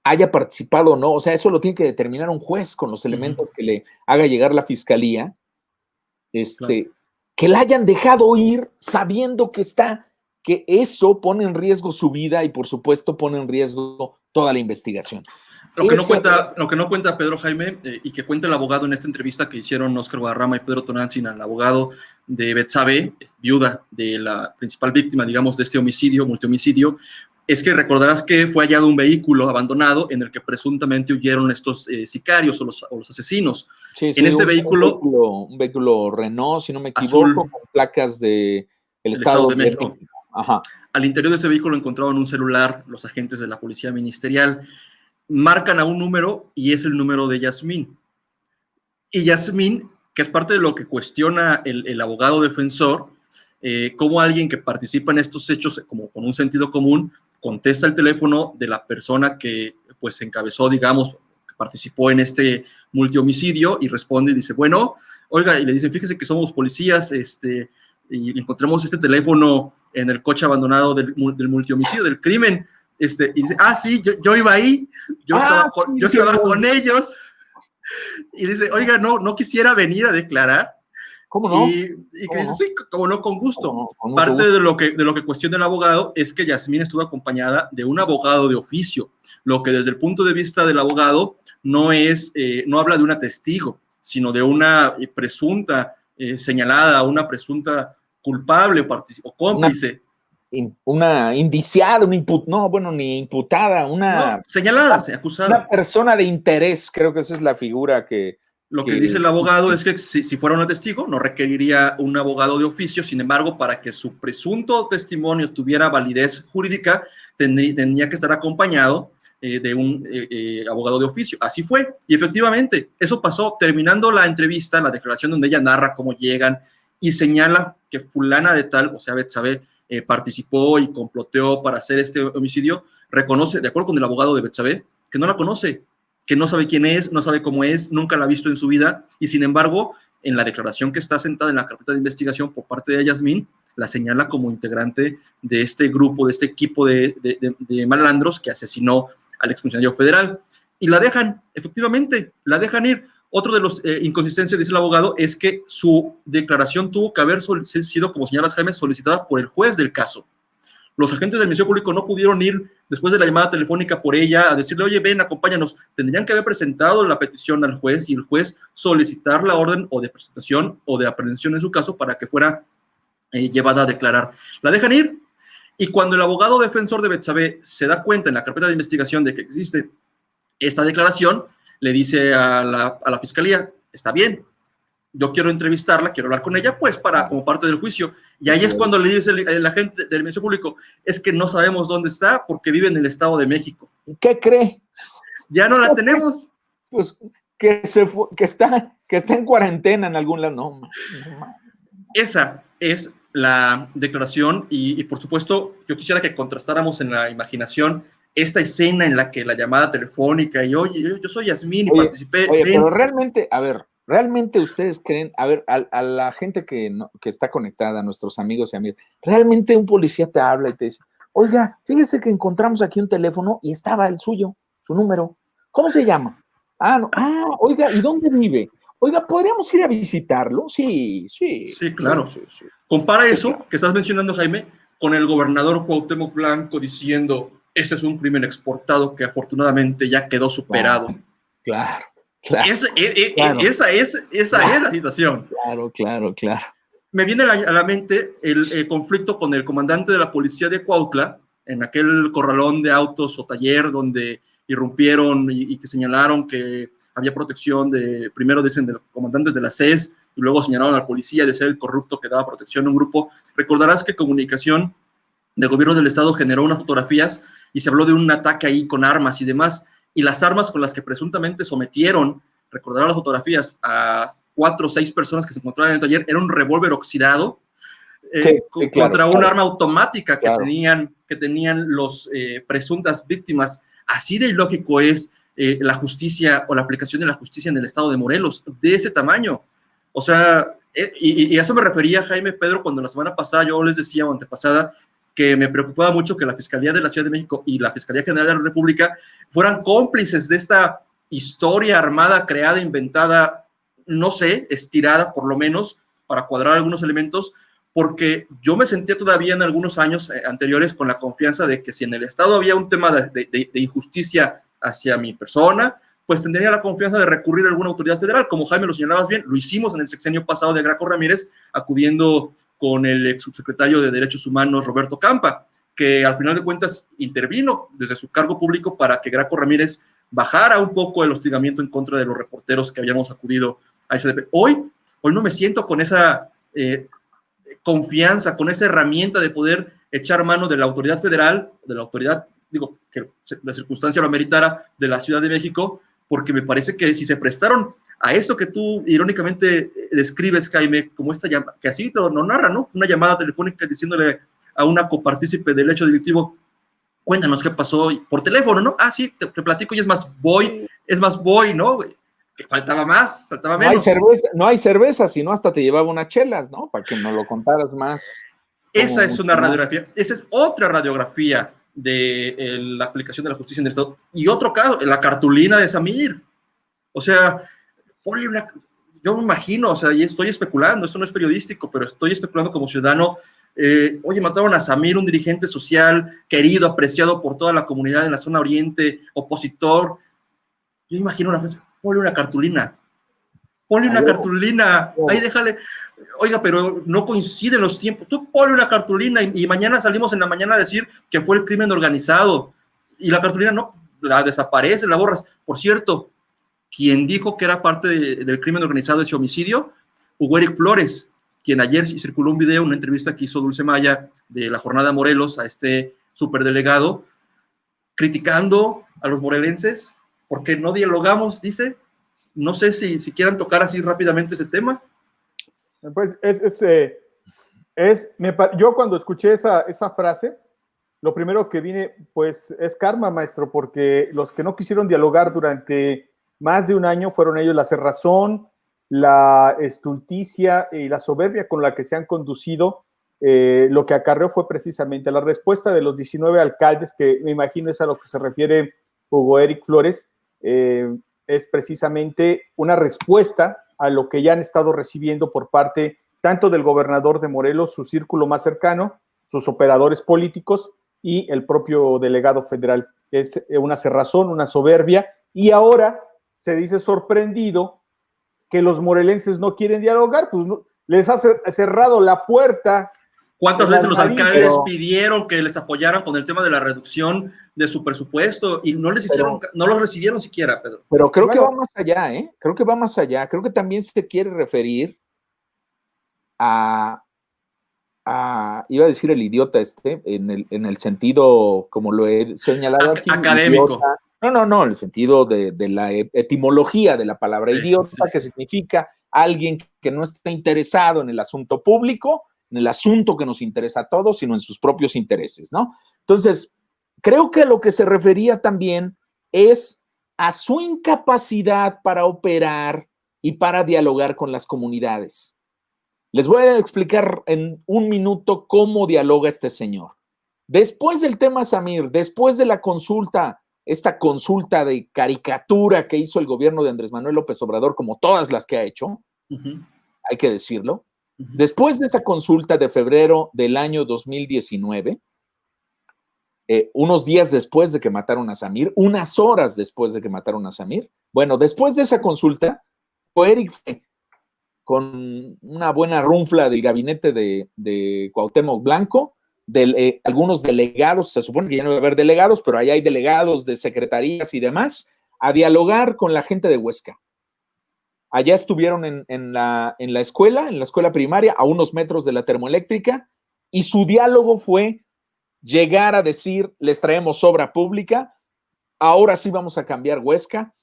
haya participado o no. O sea, eso lo tiene que determinar un juez con los elementos que le haga llegar la fiscalía. Claro. Que la hayan dejado ir sabiendo que eso pone en riesgo su vida y por supuesto pone en riesgo toda la investigación. Lo que no cuenta Pedro Jaime, y que cuenta el abogado en esta entrevista que hicieron Óscar Guadarrama y Pedro Tonantzin al abogado de Betsabe, viuda de la principal víctima, digamos, de este multihomicidio, es que recordarás que fue hallado un vehículo abandonado en el que presuntamente huyeron estos sicarios o los asesinos. Sí, en este vehículo, un vehículo Renault, si no me equivoco, azul, con placas del Estado de México. Ajá. Al interior de ese vehículo encontraron un celular los agentes de la policía ministerial. Marcan a un número y es el número de Yasmín. Y Yasmín, que es parte de lo que cuestiona el abogado defensor, cómo alguien que participa en estos hechos como con un sentido común contesta el teléfono de la persona que pues encabezó, digamos, que participó en este multihomicidio y responde y dice, bueno, oiga, y le dicen, fíjese que somos policías, y encontramos este teléfono en el coche abandonado del multihomicidio, del crimen, y dice, sí, yo iba ahí, yo estaba con ellos, y dice, oiga, no quisiera venir a declarar. ¿Cómo no? Y que dice, sí, como no, con gusto. Parte de lo que cuestiona el abogado es que Yasmín estuvo acompañada de un abogado de oficio, lo que desde el punto de vista del abogado no habla de una testigo, sino de una presunta señalada, una presunta culpable o cómplice. Una indiciada, ni imputada, señalada, acusada. Una persona de interés, creo que esa es la figura que... Lo que dice el abogado es que si fuera un testigo, no requeriría un abogado de oficio. Sin embargo, para que su presunto testimonio tuviera validez jurídica, tendría que estar acompañado de un abogado de oficio. Así fue. Y efectivamente, eso pasó. Terminando la entrevista, la declaración donde ella narra cómo llegan y señala que fulana de tal, o sea, Betsabe, participó y comploteó para hacer este homicidio, reconoce, de acuerdo con el abogado de Betsabe, que no la conoce, que no sabe quién es, no sabe cómo es, nunca la ha visto en su vida, y sin embargo, en la declaración que está sentada en la carpeta de investigación por parte de Yasmín, la señala como integrante de este grupo, de este equipo de malandros que asesinó al exfuncionario federal. Y la dejan, efectivamente, la dejan ir. Otro de los inconsistencias, dice el abogado, es que su declaración tuvo que haber sido, como señalas, Jaime, solicitada por el juez del caso. Los agentes del Ministerio Público no pudieron ir después de la llamada telefónica por ella a decirle, oye, ven, acompáñanos. Tendrían que haber presentado la petición al juez y el juez solicitar la orden o de presentación o de aprehensión en su caso para que fuera llevada a declarar. La dejan ir, y cuando el abogado defensor de Betsabe se da cuenta en la carpeta de investigación de que existe esta declaración, le dice a la fiscalía, está bien, yo quiero entrevistarla, quiero hablar con ella, pues como parte del juicio. Y ahí es cuando le dice el agente del Ministerio Público, es que no sabemos dónde está porque vive en el Estado de México. ¿Y qué cree? Ya no la tenemos. Pues que está en cuarentena en algún lado. No. Esa es la declaración y por supuesto yo quisiera que contrastáramos en la imaginación esta escena en la que la llamada telefónica y oye, yo soy Yasmín y participé. Pero realmente, a ver, ¿realmente ustedes creen, a ver, a la gente que está conectada, a nuestros amigos y amigas, realmente un policía te habla y te dice, oiga, fíjese que encontramos aquí un teléfono y estaba el suyo, su número, ¿cómo se llama? Oiga, ¿y dónde vive? Oiga, ¿podríamos ir a visitarlo? Sí, claro. Sí. Compara eso claro que estás mencionando, Jaime, con el gobernador Cuauhtémoc Blanco diciendo, este es un crimen exportado que afortunadamente ya quedó superado. Claro. Esa es la situación. Claro. Me viene a la mente el conflicto con el comandante de la policía de Cuautla, en aquel corralón de autos o taller donde irrumpieron y que señalaron que había protección primero dicen de los comandantes de la CES, y luego señalaron al policía de ser el corrupto que daba protección a un grupo. Recordarás que Comunicación del Gobierno del Estado generó unas fotografías y se habló de un ataque ahí con armas y demás, y las armas con las que presuntamente sometieron, recordarán las fotografías, a 4 o 6 personas que se encontraban en el taller, era un revólver oxidado contra un arma automática que tenían los presuntas víctimas. Así de ilógico es la justicia o la aplicación de la justicia en el estado de Morelos, de ese tamaño. O sea, Y a eso me refería, Jaime, Pedro, cuando la semana pasada yo les decía, o antepasada, que me preocupaba mucho que la Fiscalía de la Ciudad de México y la Fiscalía General de la República fueran cómplices de esta historia armada, creada, inventada, no sé, estirada por lo menos, para cuadrar algunos elementos, porque yo me sentía todavía en algunos años anteriores con la confianza de que si en el Estado había un tema de injusticia hacia mi persona, pues tendría la confianza de recurrir a alguna autoridad federal. Como Jaime lo señalabas bien, lo hicimos en el sexenio pasado de Graco Ramírez, acudiendo con el ex subsecretario de Derechos Humanos, Roberto Campa, que al final de cuentas intervino desde su cargo público para que Graco Ramírez bajara un poco el hostigamiento en contra de los reporteros que habíamos acudido a SDP. Hoy no me siento con esa confianza, con esa herramienta de poder echar mano de la autoridad federal, de la autoridad, digo, que la circunstancia lo ameritara, de la Ciudad de México, porque me parece que si se prestaron a esto que tú irónicamente describes, Jaime, como esta llamada, que así lo narra, ¿no? Una llamada telefónica diciéndole a una copartícipe del hecho delictivo, cuéntanos qué pasó por teléfono, ¿no? Ah, sí, te platico y es más, voy, ¿no? Que faltaba más, faltaba menos. No hay cerveza, sino hasta te llevaba unas chelas, ¿no? Para que nos lo contaras más. Esa es una radiografía, esa es otra radiografía de la aplicación de la justicia en el Estado. Y otro caso, la cartulina de Samir. O sea, ponle una... Yo me imagino, o sea, y estoy especulando, esto no es periodístico, pero estoy especulando como ciudadano. Oye, mataron a Samir, un dirigente social querido, apreciado por toda la comunidad en la zona oriente, opositor. Yo imagino una frase, ponle una cartulina. Ponle una cartulina, ahí déjale, oiga, pero no coinciden los tiempos, tú ponle una cartulina y mañana salimos en la mañana a decir que fue el crimen organizado, y la cartulina no, la desaparece, la borras. Por cierto, quien dijo que era parte del crimen organizado ese homicidio, Hugo Eric Flores, quien ayer circuló un video, una entrevista que hizo Dulce Maya de la Jornada Morelos a este superdelegado, criticando a los morelenses, porque no dialogamos, dice. No sé si quieran tocar así rápidamente ese tema. Pues yo cuando escuché esa frase, lo primero que vine, pues es karma, maestro, porque los que no quisieron dialogar durante más de un año fueron ellos la cerrazón, la estulticia y la soberbia con la que se han conducido. Lo que acarreó fue precisamente la respuesta de los 19 alcaldes, que me imagino es a lo que se refiere Hugo Eric Flores, es precisamente una respuesta a lo que ya han estado recibiendo por parte tanto del gobernador de Morelos, su círculo más cercano, sus operadores políticos y el propio delegado federal. Es una cerrazón, una soberbia, y ahora se dice sorprendido que los morelenses no quieren dialogar, pues les ha cerrado la puerta. ¿Cuántas veces los alcaldes pidieron que les apoyaran con el tema de la reducción de su presupuesto y no les hicieron, no los recibieron siquiera, Pedro? Pero creo que va más allá, ¿eh? Creo que va más allá. Creo que también se quiere referir iba a decir el idiota en el sentido, como lo he señalado aquí. Académico. Idiota. No, en el sentido de la etimología de la palabra idiota, que significa alguien que no está interesado en el asunto público, en el asunto que nos interesa a todos, sino en sus propios intereses, ¿no? Entonces, creo que a lo que se refería también es a su incapacidad para operar y para dialogar con las comunidades. Les voy a explicar en un minuto cómo dialoga este señor. Después del tema Samir, después de la consulta, esta consulta de caricatura que hizo el gobierno de Andrés Manuel López Obrador, como todas las que ha hecho, hay que decirlo, después de esa consulta de febrero del año 2019, unos días después de que mataron a Samir, unas horas después de que mataron a Samir, bueno, después de esa consulta, Eric con una buena runfla del gabinete de Cuauhtémoc Blanco, algunos delegados, se supone que ya no va a haber delegados, pero ahí hay delegados de secretarías y demás, a dialogar con la gente de Huesca. Allá estuvieron en la escuela primaria, a unos metros de la termoeléctrica, y su diálogo fue llegar a decir, les traemos obra pública, ahora sí vamos a cambiar Huesca.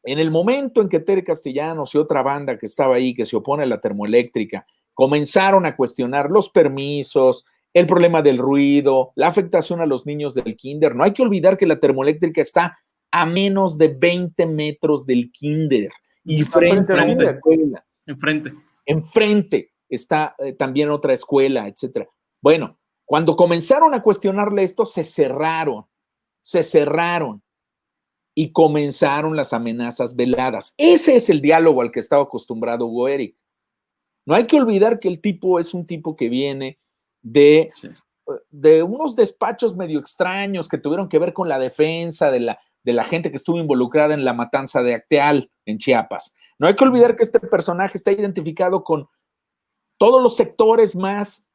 En el momento en que Tere Castellanos y otra banda que estaba ahí, que se opone a la termoeléctrica, comenzaron a cuestionar los permisos, el problema del ruido, la afectación a los niños del kinder, no hay que olvidar que la termoeléctrica está a menos de 20 metros del kinder y frente a la escuela. Enfrente. Enfrente está también otra escuela, etcétera. Bueno, cuando comenzaron a cuestionarle esto, se cerraron y comenzaron las amenazas veladas. Ese es el diálogo al que estaba acostumbrado Hugo Eric. No hay que olvidar que el tipo es un tipo que viene de unos despachos medio extraños que tuvieron que ver con la defensa de la gente que estuvo involucrada en la matanza de Acteal en Chiapas. No hay que olvidar que este personaje está identificado con todos los sectores más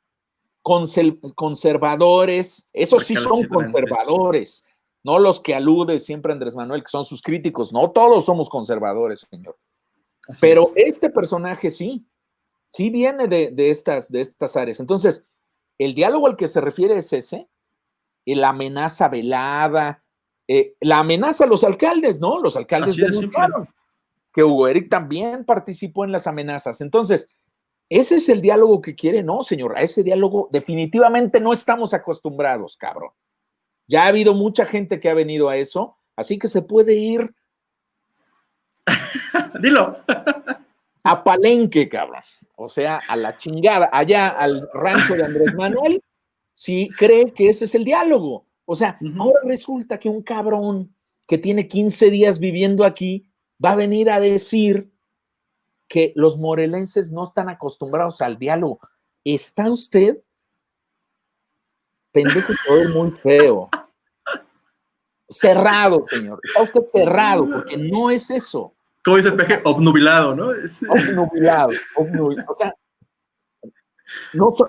conservadores, esos sí son conservadores, no los que alude siempre Andrés Manuel, que son sus críticos, no todos somos conservadores, señor. Pero este personaje sí viene de estas áreas. Entonces, el diálogo al que se refiere es ese, la amenaza velada, la amenaza a los alcaldes, ¿no? Los alcaldes denunciaron que Hugo Eric también participó en las amenazas. Entonces, ¿ese es el diálogo que quiere? No, señor, a ese diálogo definitivamente no estamos acostumbrados, cabrón. Ya ha habido mucha gente que ha venido a eso, así que se puede ir Dilo. a Palenque, cabrón. O sea, a la chingada, allá al rancho de Andrés Manuel, si cree que ese es el diálogo. O sea, ahora resulta que un cabrón que tiene 15 días viviendo aquí va a venir a decir que los morelenses no están acostumbrados al diálogo. ¿Está usted? Pendejo, todo muy feo. Cerrado, señor. Está usted cerrado, porque no es eso. ¿Cómo dice el peje? Obnubilado, ¿no? Obnubilado. O sea,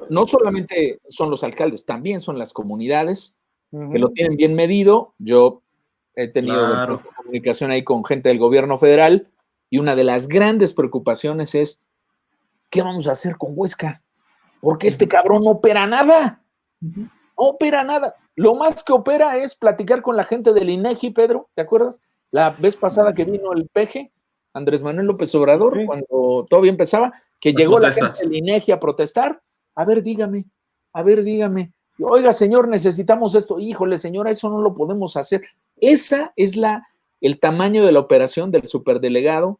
no solamente son los alcaldes, también son las comunidades que lo tienen bien medido. Yo he tenido comunicación ahí con gente del gobierno federal y una de las grandes preocupaciones es ¿qué vamos a hacer con Huesca? Porque este cabrón no opera nada. No opera nada. Lo más que opera es platicar con la gente del INEGI, Pedro, ¿te acuerdas? La vez pasada que vino el peje, Andrés Manuel López Obrador, cuando todavía empezaba, que llegó la gente del INEGI a protestar. A ver, dígame. Oiga, señor, necesitamos esto. Híjole, señora, eso no lo podemos hacer. Esa es el tamaño de la operación del superdelegado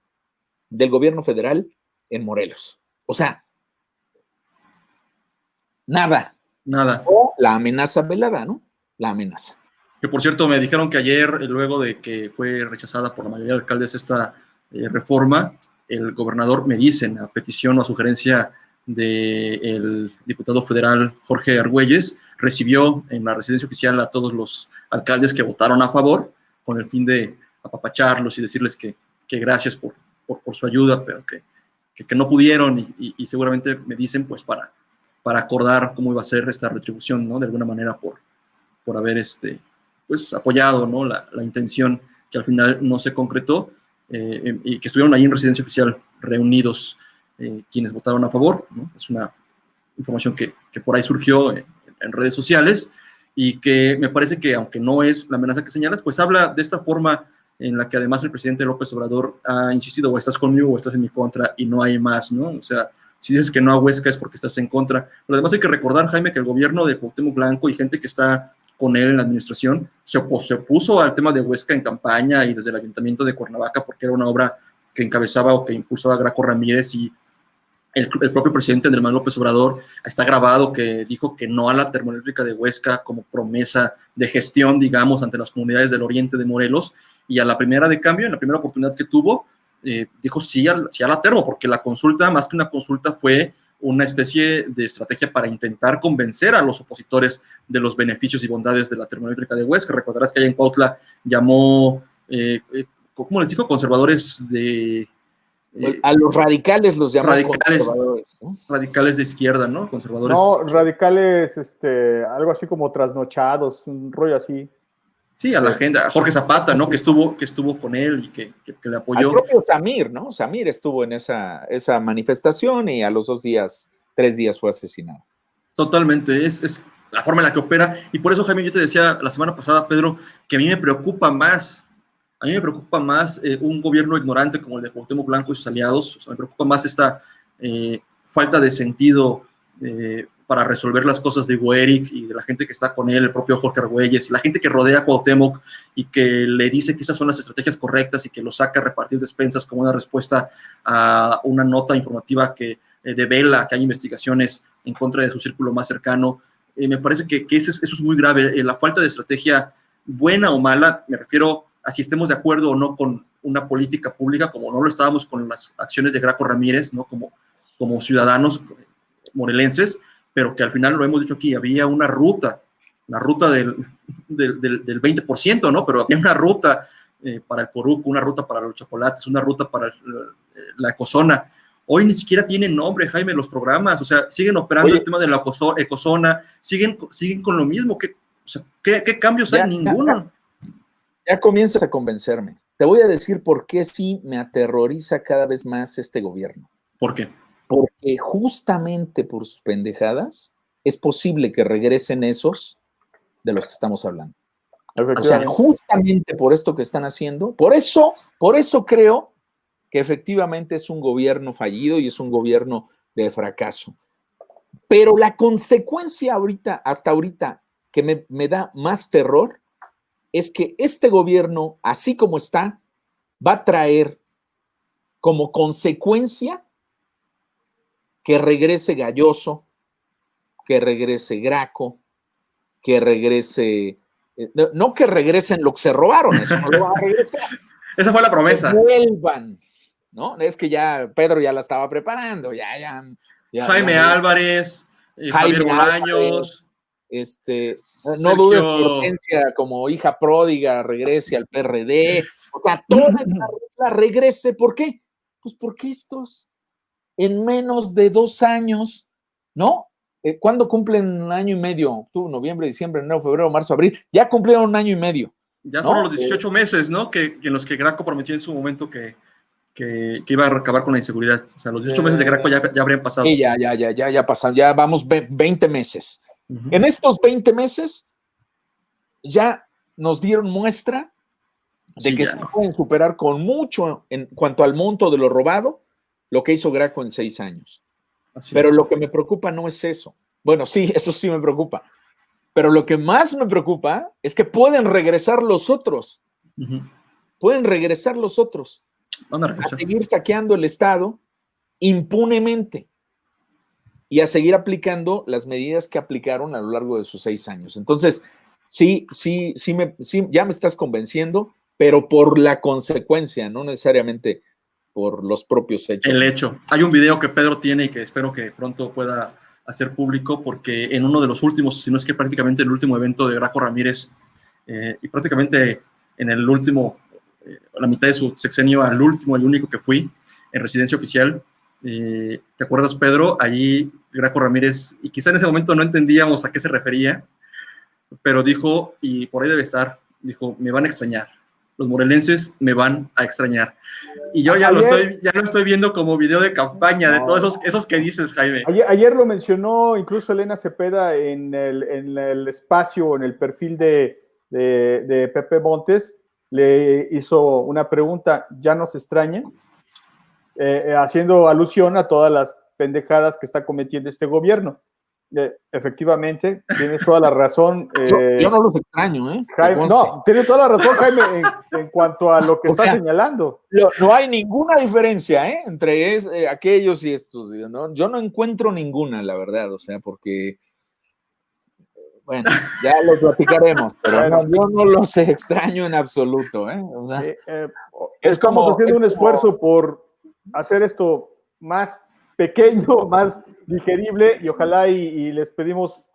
del gobierno federal en Morelos. O sea, nada. O la amenaza velada, ¿no? La amenaza. Que por cierto, me dijeron que ayer, luego de que fue rechazada por la mayoría de alcaldes esta reforma, el gobernador, me dicen, a petición o a sugerencia del diputado federal Jorge Argüelles, recibió en la residencia oficial a todos los alcaldes que votaron a favor, con el fin de apapacharlos y decirles que gracias por su ayuda, pero que no pudieron y seguramente me dicen pues para acordar cómo iba a ser esta retribución, ¿no? De alguna manera por haber pues apoyado, ¿no? la intención que al final no se concretó y que estuvieron ahí en residencia oficial reunidos quienes votaron a favor, ¿no? Es una información que por ahí surgió en redes sociales y que me parece que, aunque no es la amenaza que señalas, pues habla de esta forma en la que además el presidente López Obrador ha insistido, o estás conmigo o estás en mi contra y no hay más, ¿no? O sea, si dices que no a Huesca es porque estás en contra. Pero además hay que recordar, Jaime, que el gobierno de Cuauhtémoc Blanco y gente que está con él en la administración se opuso al tema de Huesca en campaña y desde el ayuntamiento de Cuernavaca porque era una obra que encabezaba o que impulsaba Graco Ramírez y el propio presidente Andrés Manuel López Obrador está grabado que dijo que no a la termoeléctrica de Huesca como promesa de gestión, digamos, ante las comunidades del oriente de Morelos, y a la primera de cambio, en la primera oportunidad que tuvo, dijo sí a la termo, porque la consulta, más que una consulta, fue una especie de estrategia para intentar convencer a los opositores de los beneficios y bondades de la termoeléctrica de Huesca. Recordarás que allá en Cuautla llamó, ¿cómo les dijo? Conservadores de... a los radicales los llaman conservadores, ¿no? Radicales de izquierda, ¿no? Conservadores. No, radicales, algo así como trasnochados, un rollo así. Sí, a la gente, a Jorge Zapata, ¿no? Que estuvo con él y que le apoyó. Al propio Samir, ¿no? Samir estuvo en esa manifestación y a los 3 días fue asesinado. Totalmente, es la forma en la que opera. Y por eso, Jaime, yo te decía la semana pasada, Pedro, que a mí me preocupa más un gobierno ignorante como el de Cuauhtémoc Blanco y sus aliados. O sea, me preocupa más esta falta de sentido para resolver las cosas de Hugo Eric y de la gente que está con él, el propio Jorge Argüelles, y la gente que rodea a Cuauhtémoc y que le dice que esas son las estrategias correctas y que lo saca a repartir despensas como una respuesta a una nota informativa que de Vela, que hay investigaciones en contra de su círculo más cercano. Me parece que eso es muy grave, la falta de estrategia buena o mala, me refiero a si estemos de acuerdo o no con una política pública, como no lo estábamos con las acciones de Graco Ramírez, ¿no? Como ciudadanos morelenses, pero que al final lo hemos dicho aquí, había una ruta, la ruta del 20%, ¿no? Pero había una ruta para el coruco, una ruta para los chocolates, una ruta para la ecozona. Hoy ni siquiera tienen nombre, Jaime, los programas, o sea, siguen operando el tema de la ecozona, siguen con lo mismo. ¿Qué cambios hay? Ninguno. Ya comienzas a convencerme. Te voy a decir por qué sí me aterroriza cada vez más este gobierno. ¿Por qué? Porque justamente por sus pendejadas es posible que regresen esos de los que estamos hablando. O sea, justamente por esto que están haciendo, por eso creo que efectivamente es un gobierno fallido y es un gobierno de fracaso. Pero la consecuencia hasta ahorita, que me da más terror, es que este gobierno, así como está, va a traer como consecuencia que regrese Galloso, que regrese Graco, que regrese, no que regresen lo que se robaron, eso no lo van a regresar. Esa fue la promesa. Que vuelvan, ¿no? Es que ya Pedro ya la estaba preparando, Jaime Álvarez, Javier Bolaños. No dudes que Hortensia como hija pródiga regrese al PRD, o sea, toda la regrese. ¿Por qué? Pues porque estos en menos de 2 años, ¿no? ¿Cuándo cumplen 1 año y medio? Octubre, noviembre, diciembre, enero, febrero, marzo, abril. Ya cumplieron 1 año y medio. Ya fueron los 18 meses, ¿no? En los que Graco prometió en su momento que iba a acabar con la inseguridad. O sea, los 18 meses de Graco ya habrían pasado. Sí, ya pasaron, ya vamos 20 meses. Uh-huh. En estos 20 meses ya nos dieron muestra de que se pueden superar con mucho en cuanto al monto de lo robado, lo que hizo Graco en 6 años. Pero lo que me preocupa no es eso. Bueno, sí, eso sí me preocupa. Pero lo que más me preocupa es que pueden regresar los otros. Uh-huh. Pueden regresar los otros. A seguir saqueando el Estado impunemente y a seguir aplicando las medidas que aplicaron a lo largo de sus 6 años. Entonces, sí, ya me estás convenciendo, pero por la consecuencia, no necesariamente por los propios hechos. El hecho. Hay un video que Pedro tiene y que espero que pronto pueda hacer público, porque en uno de los últimos, si no es que prácticamente el último evento de Graco Ramírez, y prácticamente en el último, la mitad de su sexenio, al último y único que fui en residencia oficial, ¿te acuerdas, Pedro? Allí Graco Ramírez, y quizá en ese momento no entendíamos a qué se refería, pero dijo, y por ahí debe estar, dijo, me van a extrañar. Los morelenses me van a extrañar. Y yo ya lo estoy viendo como video de campaña de todos esos que dices, Jaime. Ayer lo mencionó incluso Elena Cepeda en el espacio, en el perfil de Pepe Montes, le hizo una pregunta, ¿ya nos extrañan? Haciendo alusión a todas las pendejadas que está cometiendo este gobierno. Efectivamente, tienes toda la razón. Yo no los extraño, ¿eh? Jaime, no, tienes toda la razón, Jaime, en cuanto a lo que está señalando. No hay ninguna diferencia, ¿eh? Entre aquellos y estos, ¿no? Yo no encuentro ninguna, la verdad, o sea, porque, bueno, ya lo platicaremos, pero yo no los extraño en absoluto, ¿eh? O sea, estamos haciendo un esfuerzo por hacer esto más pequeño, más digerible, y ojalá y les pedimos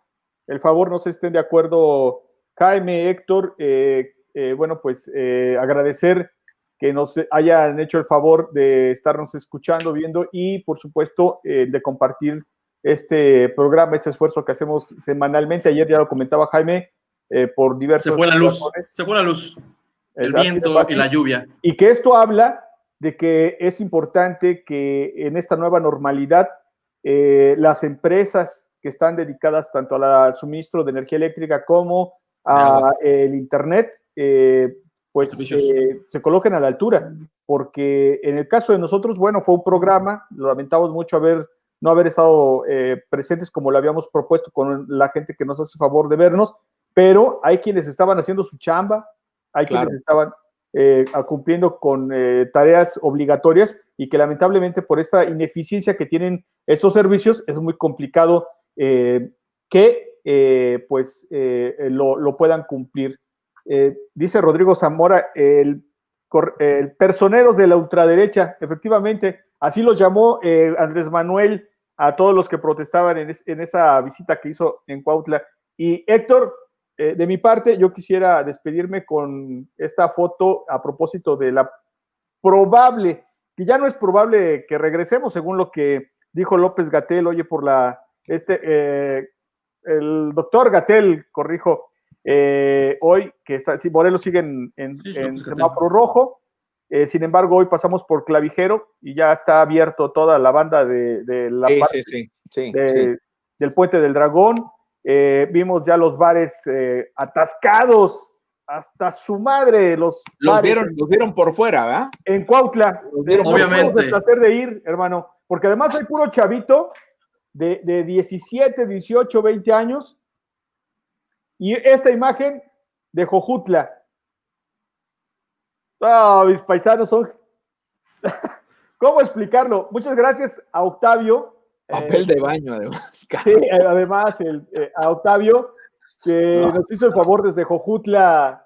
el favor, no se estén de acuerdo, Jaime, Héctor, bueno, pues agradecer que nos hayan hecho el favor de estarnos escuchando, viendo y, por supuesto, de compartir este programa, este esfuerzo que hacemos semanalmente. Ayer ya lo comentaba Jaime, por diversos... Se fue la luz, el viento y la lluvia. Y que esto habla de que es importante que en esta nueva normalidad las empresas que están dedicadas tanto al suministro de energía eléctrica como a el internet, pues se coloquen a la altura, porque en el caso de nosotros, bueno, fue un programa, lo lamentamos mucho no haber estado presentes como lo habíamos propuesto con la gente que nos hace favor de vernos, pero hay quienes estaban haciendo su chamba, hay quienes estaban cumpliendo con tareas obligatorias y que lamentablemente por esta ineficiencia que tienen estos servicios es muy complicado lo puedan cumplir. Dice Rodrigo Zamora, el personeros de la ultraderecha, efectivamente, así los llamó Andrés Manuel a todos los que protestaban en esa visita que hizo en Cuautla. Y Héctor, de mi parte, yo quisiera despedirme con esta foto a propósito de la probable, que ya no es probable que regresemos, según lo que dijo López-Gatell, oye, el doctor Gatell, corrijo, hoy, que está, sí, Morelos sigue en semáforo rojo, sin embargo, hoy pasamos por Clavijero y ya está abierto toda la banda de la parte del Puente del Dragón. Vimos ya los bares atascados hasta su madre. Los vieron por fuera, ¿verdad? En Cuautla. Obviamente. El placer de ir, hermano, porque además hay puro chavito de 17, 18, 20 años. Y esta imagen de Jojutla. Mis paisanos son... ¿Cómo explicarlo? Muchas gracias a Octavio. Papel de baño, además. Sí, además a Octavio, que nos hizo el favor desde Jojutla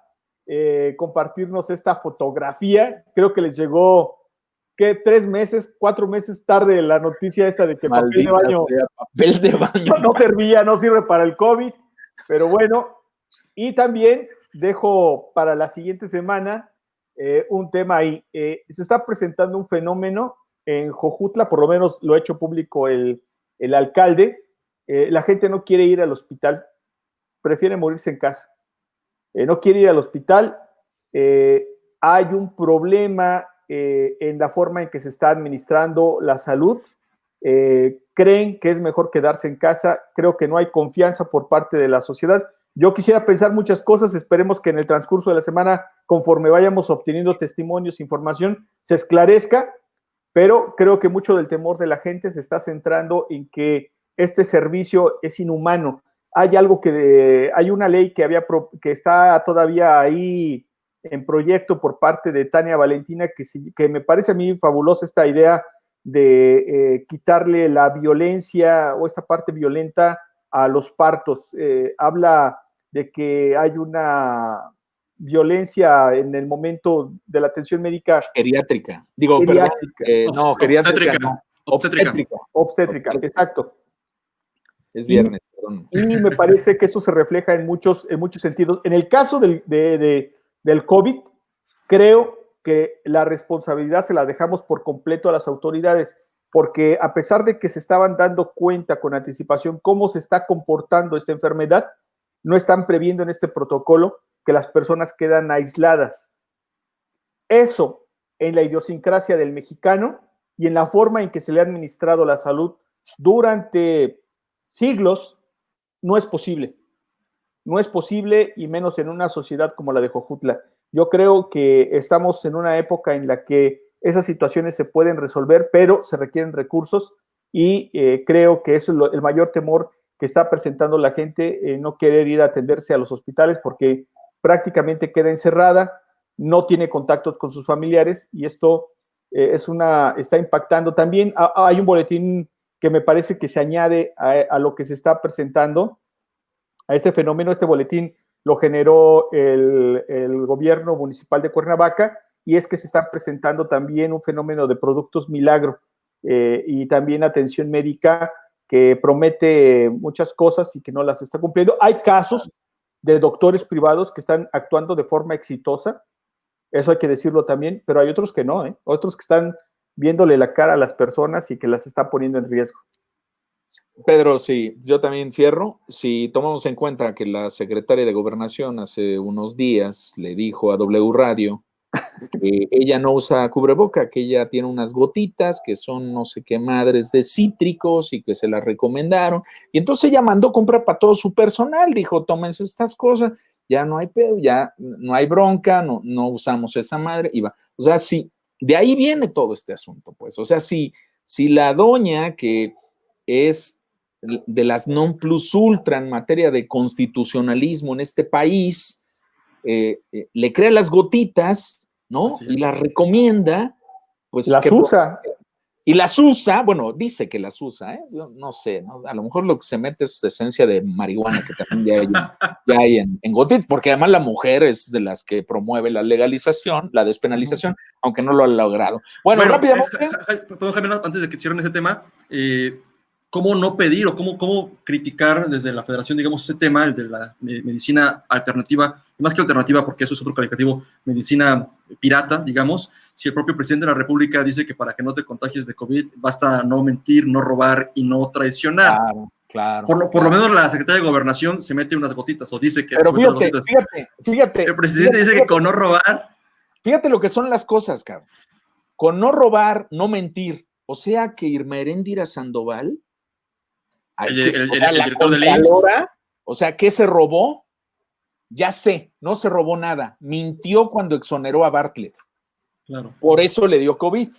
compartirnos esta fotografía. Creo que les llegó, ¿qué? 3 meses, 4 meses tarde la noticia esta de que papel de baño no servía, no sirve para el COVID, pero bueno. Y también dejo para la siguiente semana un tema ahí. Se está presentando un fenómeno en Jojutla, por lo menos lo ha hecho público el alcalde. La gente no quiere ir al hospital, prefiere morirse en casa. No quiere ir al hospital. Hay un problema en la forma en que se está administrando la salud. Creen que es mejor quedarse en casa. Creo que no hay confianza por parte de la sociedad. Yo quisiera pensar muchas cosas, esperemos que en el transcurso de la semana, conforme vayamos obteniendo testimonios, información, se esclarezca, pero creo que mucho del temor de la gente se está centrando en que este servicio es inhumano. Hay una ley que está todavía ahí en proyecto por parte de Tania Valentina, que me parece a mí fabulosa esta idea de quitarle la violencia o esta parte violenta a los partos. Habla de que hay una violencia en el momento de la atención médica geriátrica. Obstétrica, exacto. Es viernes, perdón. Y me parece que eso se refleja en muchos sentidos. En el caso del COVID, creo que la responsabilidad se la dejamos por completo a las autoridades, porque a pesar de que se estaban dando cuenta con anticipación cómo se está comportando esta enfermedad, no están previendo en este protocolo que las personas quedan aisladas. Eso, en la idiosincrasia del mexicano y en la forma en que se le ha administrado la salud durante siglos, no es posible. No es posible, y menos en una sociedad como la de Jojutla. Yo creo que estamos en una época en la que esas situaciones se pueden resolver, pero se requieren recursos y creo que eso es el mayor temor que está presentando la gente, no querer ir a atenderse a los hospitales porque prácticamente queda encerrada, no tiene contactos con sus familiares y esto está impactando. También hay un boletín que me parece que se añade a lo que se está presentando, a este fenómeno. Este boletín lo generó el gobierno municipal de Cuernavaca, y es que se está presentando también un fenómeno de productos milagro y también atención médica que promete muchas cosas y que no las está cumpliendo. Hay casos de doctores privados que están actuando de forma exitosa, eso hay que decirlo también, pero hay otros que no, otros que están viéndole la cara a las personas y que las está poniendo en riesgo. Pedro, sí, yo también cierro. Si tomamos en cuenta que la secretaria de Gobernación hace unos días le dijo a W Radio que ella no usa cubreboca, que ella tiene unas gotitas que son no sé qué madres de cítricos y que se las recomendaron, y entonces ella mandó comprar para todo su personal, dijo, tómense estas cosas, ya no hay pedo, ya no hay bronca, no usamos esa madre, y va. O sea, sí, de ahí viene todo este asunto, pues. O sea, si la doña que es de las non plus ultra en materia de constitucionalismo en este país, le crea las gotitas, ¿no? Así Y es. las recomienda, pues... Las usa. Y las usa, bueno, dice que las usa, ¿eh? Yo no sé, ¿no? A lo mejor lo que se mete es esencia de marihuana, que también ya hay en gotitas, porque además la mujer es de las que promueve la legalización, la despenalización, aunque no lo ha logrado. Bueno, rápidamente. Perdón, Jaime, antes de que cierren ese tema, ¿cómo no pedir o cómo criticar desde la federación, digamos, ese tema, el de la medicina alternativa, más que alternativa, porque eso es otro calificativo, medicina pirata, digamos? Si el propio presidente de la República dice que para que no te contagies de COVID basta no mentir, no robar y no traicionar. Claro. Por lo menos la Secretaría de Gobernación se mete unas gotitas o dice que pero se mete unas gotitas. Fíjate. El presidente dice que con no robar. Fíjate lo que son las cosas, cabrón. Con no robar, no mentir. O sea que Irma Heréndira Sandoval, El director del IMSS. O sea, ¿qué se robó? Ya sé, no se robó nada. Mintió cuando exoneró a Bartlett. Claro. Por eso le dio COVID.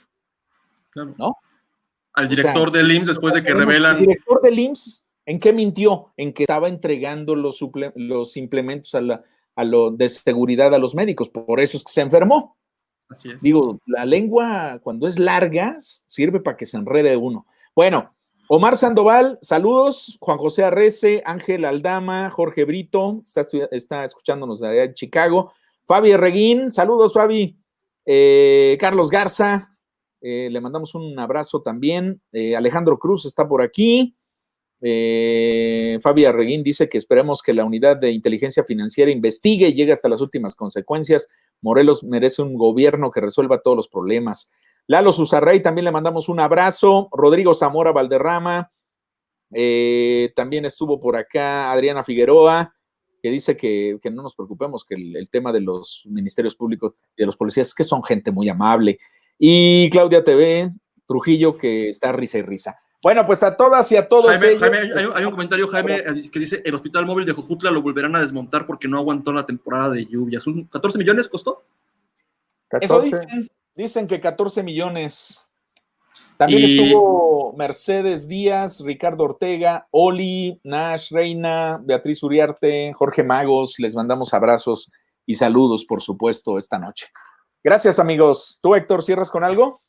Claro. ¿No? Al director del IMSS, después de que revelan. El director del IMSS, ¿en qué mintió? En que estaba entregando los implementos a lo de seguridad a los médicos. Por eso es que se enfermó. Así es. Digo, la lengua, cuando es larga, sirve para que se enrede uno. Bueno, Omar Sandoval, saludos. Juan José Arrece, Ángel Aldama, Jorge Brito, está escuchándonos de allá en Chicago. Fabi Reguín, saludos, Fabi. Carlos Garza, le mandamos un abrazo también. Alejandro Cruz está por aquí. Fabi Arreguín dice que esperemos que la unidad de inteligencia financiera investigue y llegue hasta las últimas consecuencias. Morelos merece un gobierno que resuelva todos los problemas. Lalo Susarrey, también le mandamos un abrazo. Rodrigo Zamora Valderrama, también estuvo por acá Adriana Figueroa, que dice que no nos preocupemos, que el tema de los ministerios públicos y de los policías es que son gente muy amable. Y Claudia TV Trujillo, que está risa y risa. Bueno, pues a todas y a todos. Jaime, hay un comentario, Jaime, que dice: el hospital móvil de Jojutla lo volverán a desmontar porque no aguantó la temporada de lluvias. ¿14 millones costó? 14. Eso dicen que 14 millones. También estuvo Mercedes Díaz, Ricardo Ortega, Oli, Nash, Reina, Beatriz Uriarte, Jorge Magos. Les mandamos abrazos y saludos, por supuesto, esta noche. Gracias, amigos. ¿Tú, Héctor, cierras con algo?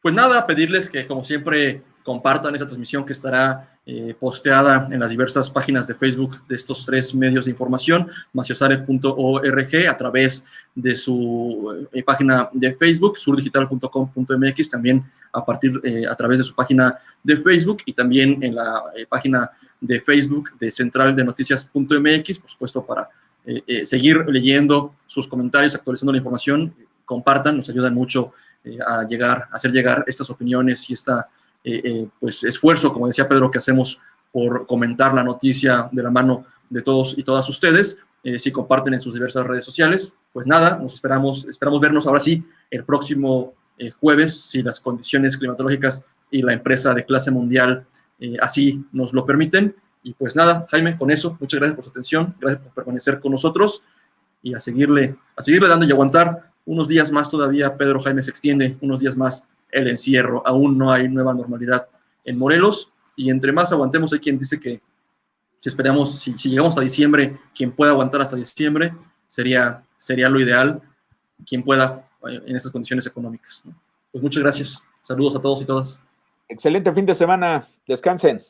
Pues nada, pedirles que, como siempre, compartan esta transmisión que estará posteada en las diversas páginas de Facebook de estos tres medios de información, maciosare.org, a través de su página de Facebook, surdigital.com.mx, también a través de su página de Facebook y también en la página de Facebook de centraldenoticias.mx, por supuesto, para seguir leyendo sus comentarios, actualizando la información. Compartan, nos ayudan mucho a hacer llegar estas opiniones y esta pues esfuerzo, como decía Pedro, que hacemos por comentar la noticia de la mano de todos y todas ustedes. Si comparten en sus diversas redes sociales, pues nada, esperamos vernos ahora sí el próximo jueves, si las condiciones climatológicas y la empresa de clase mundial así nos lo permiten. Y pues nada, Jaime, con eso, muchas gracias por su atención, gracias por permanecer con nosotros y a seguirle dando y aguantar unos días más todavía. Pedro, Jaime, se extiende unos días más el encierro, aún no hay nueva normalidad en Morelos, y entre más aguantemos, hay quien dice que si llegamos a diciembre, quien pueda aguantar hasta diciembre, sería lo ideal, quien pueda en estas condiciones económicas, ¿no? Pues muchas gracias, saludos a todos y todas. Excelente fin de semana, descansen.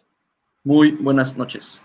Muy buenas noches.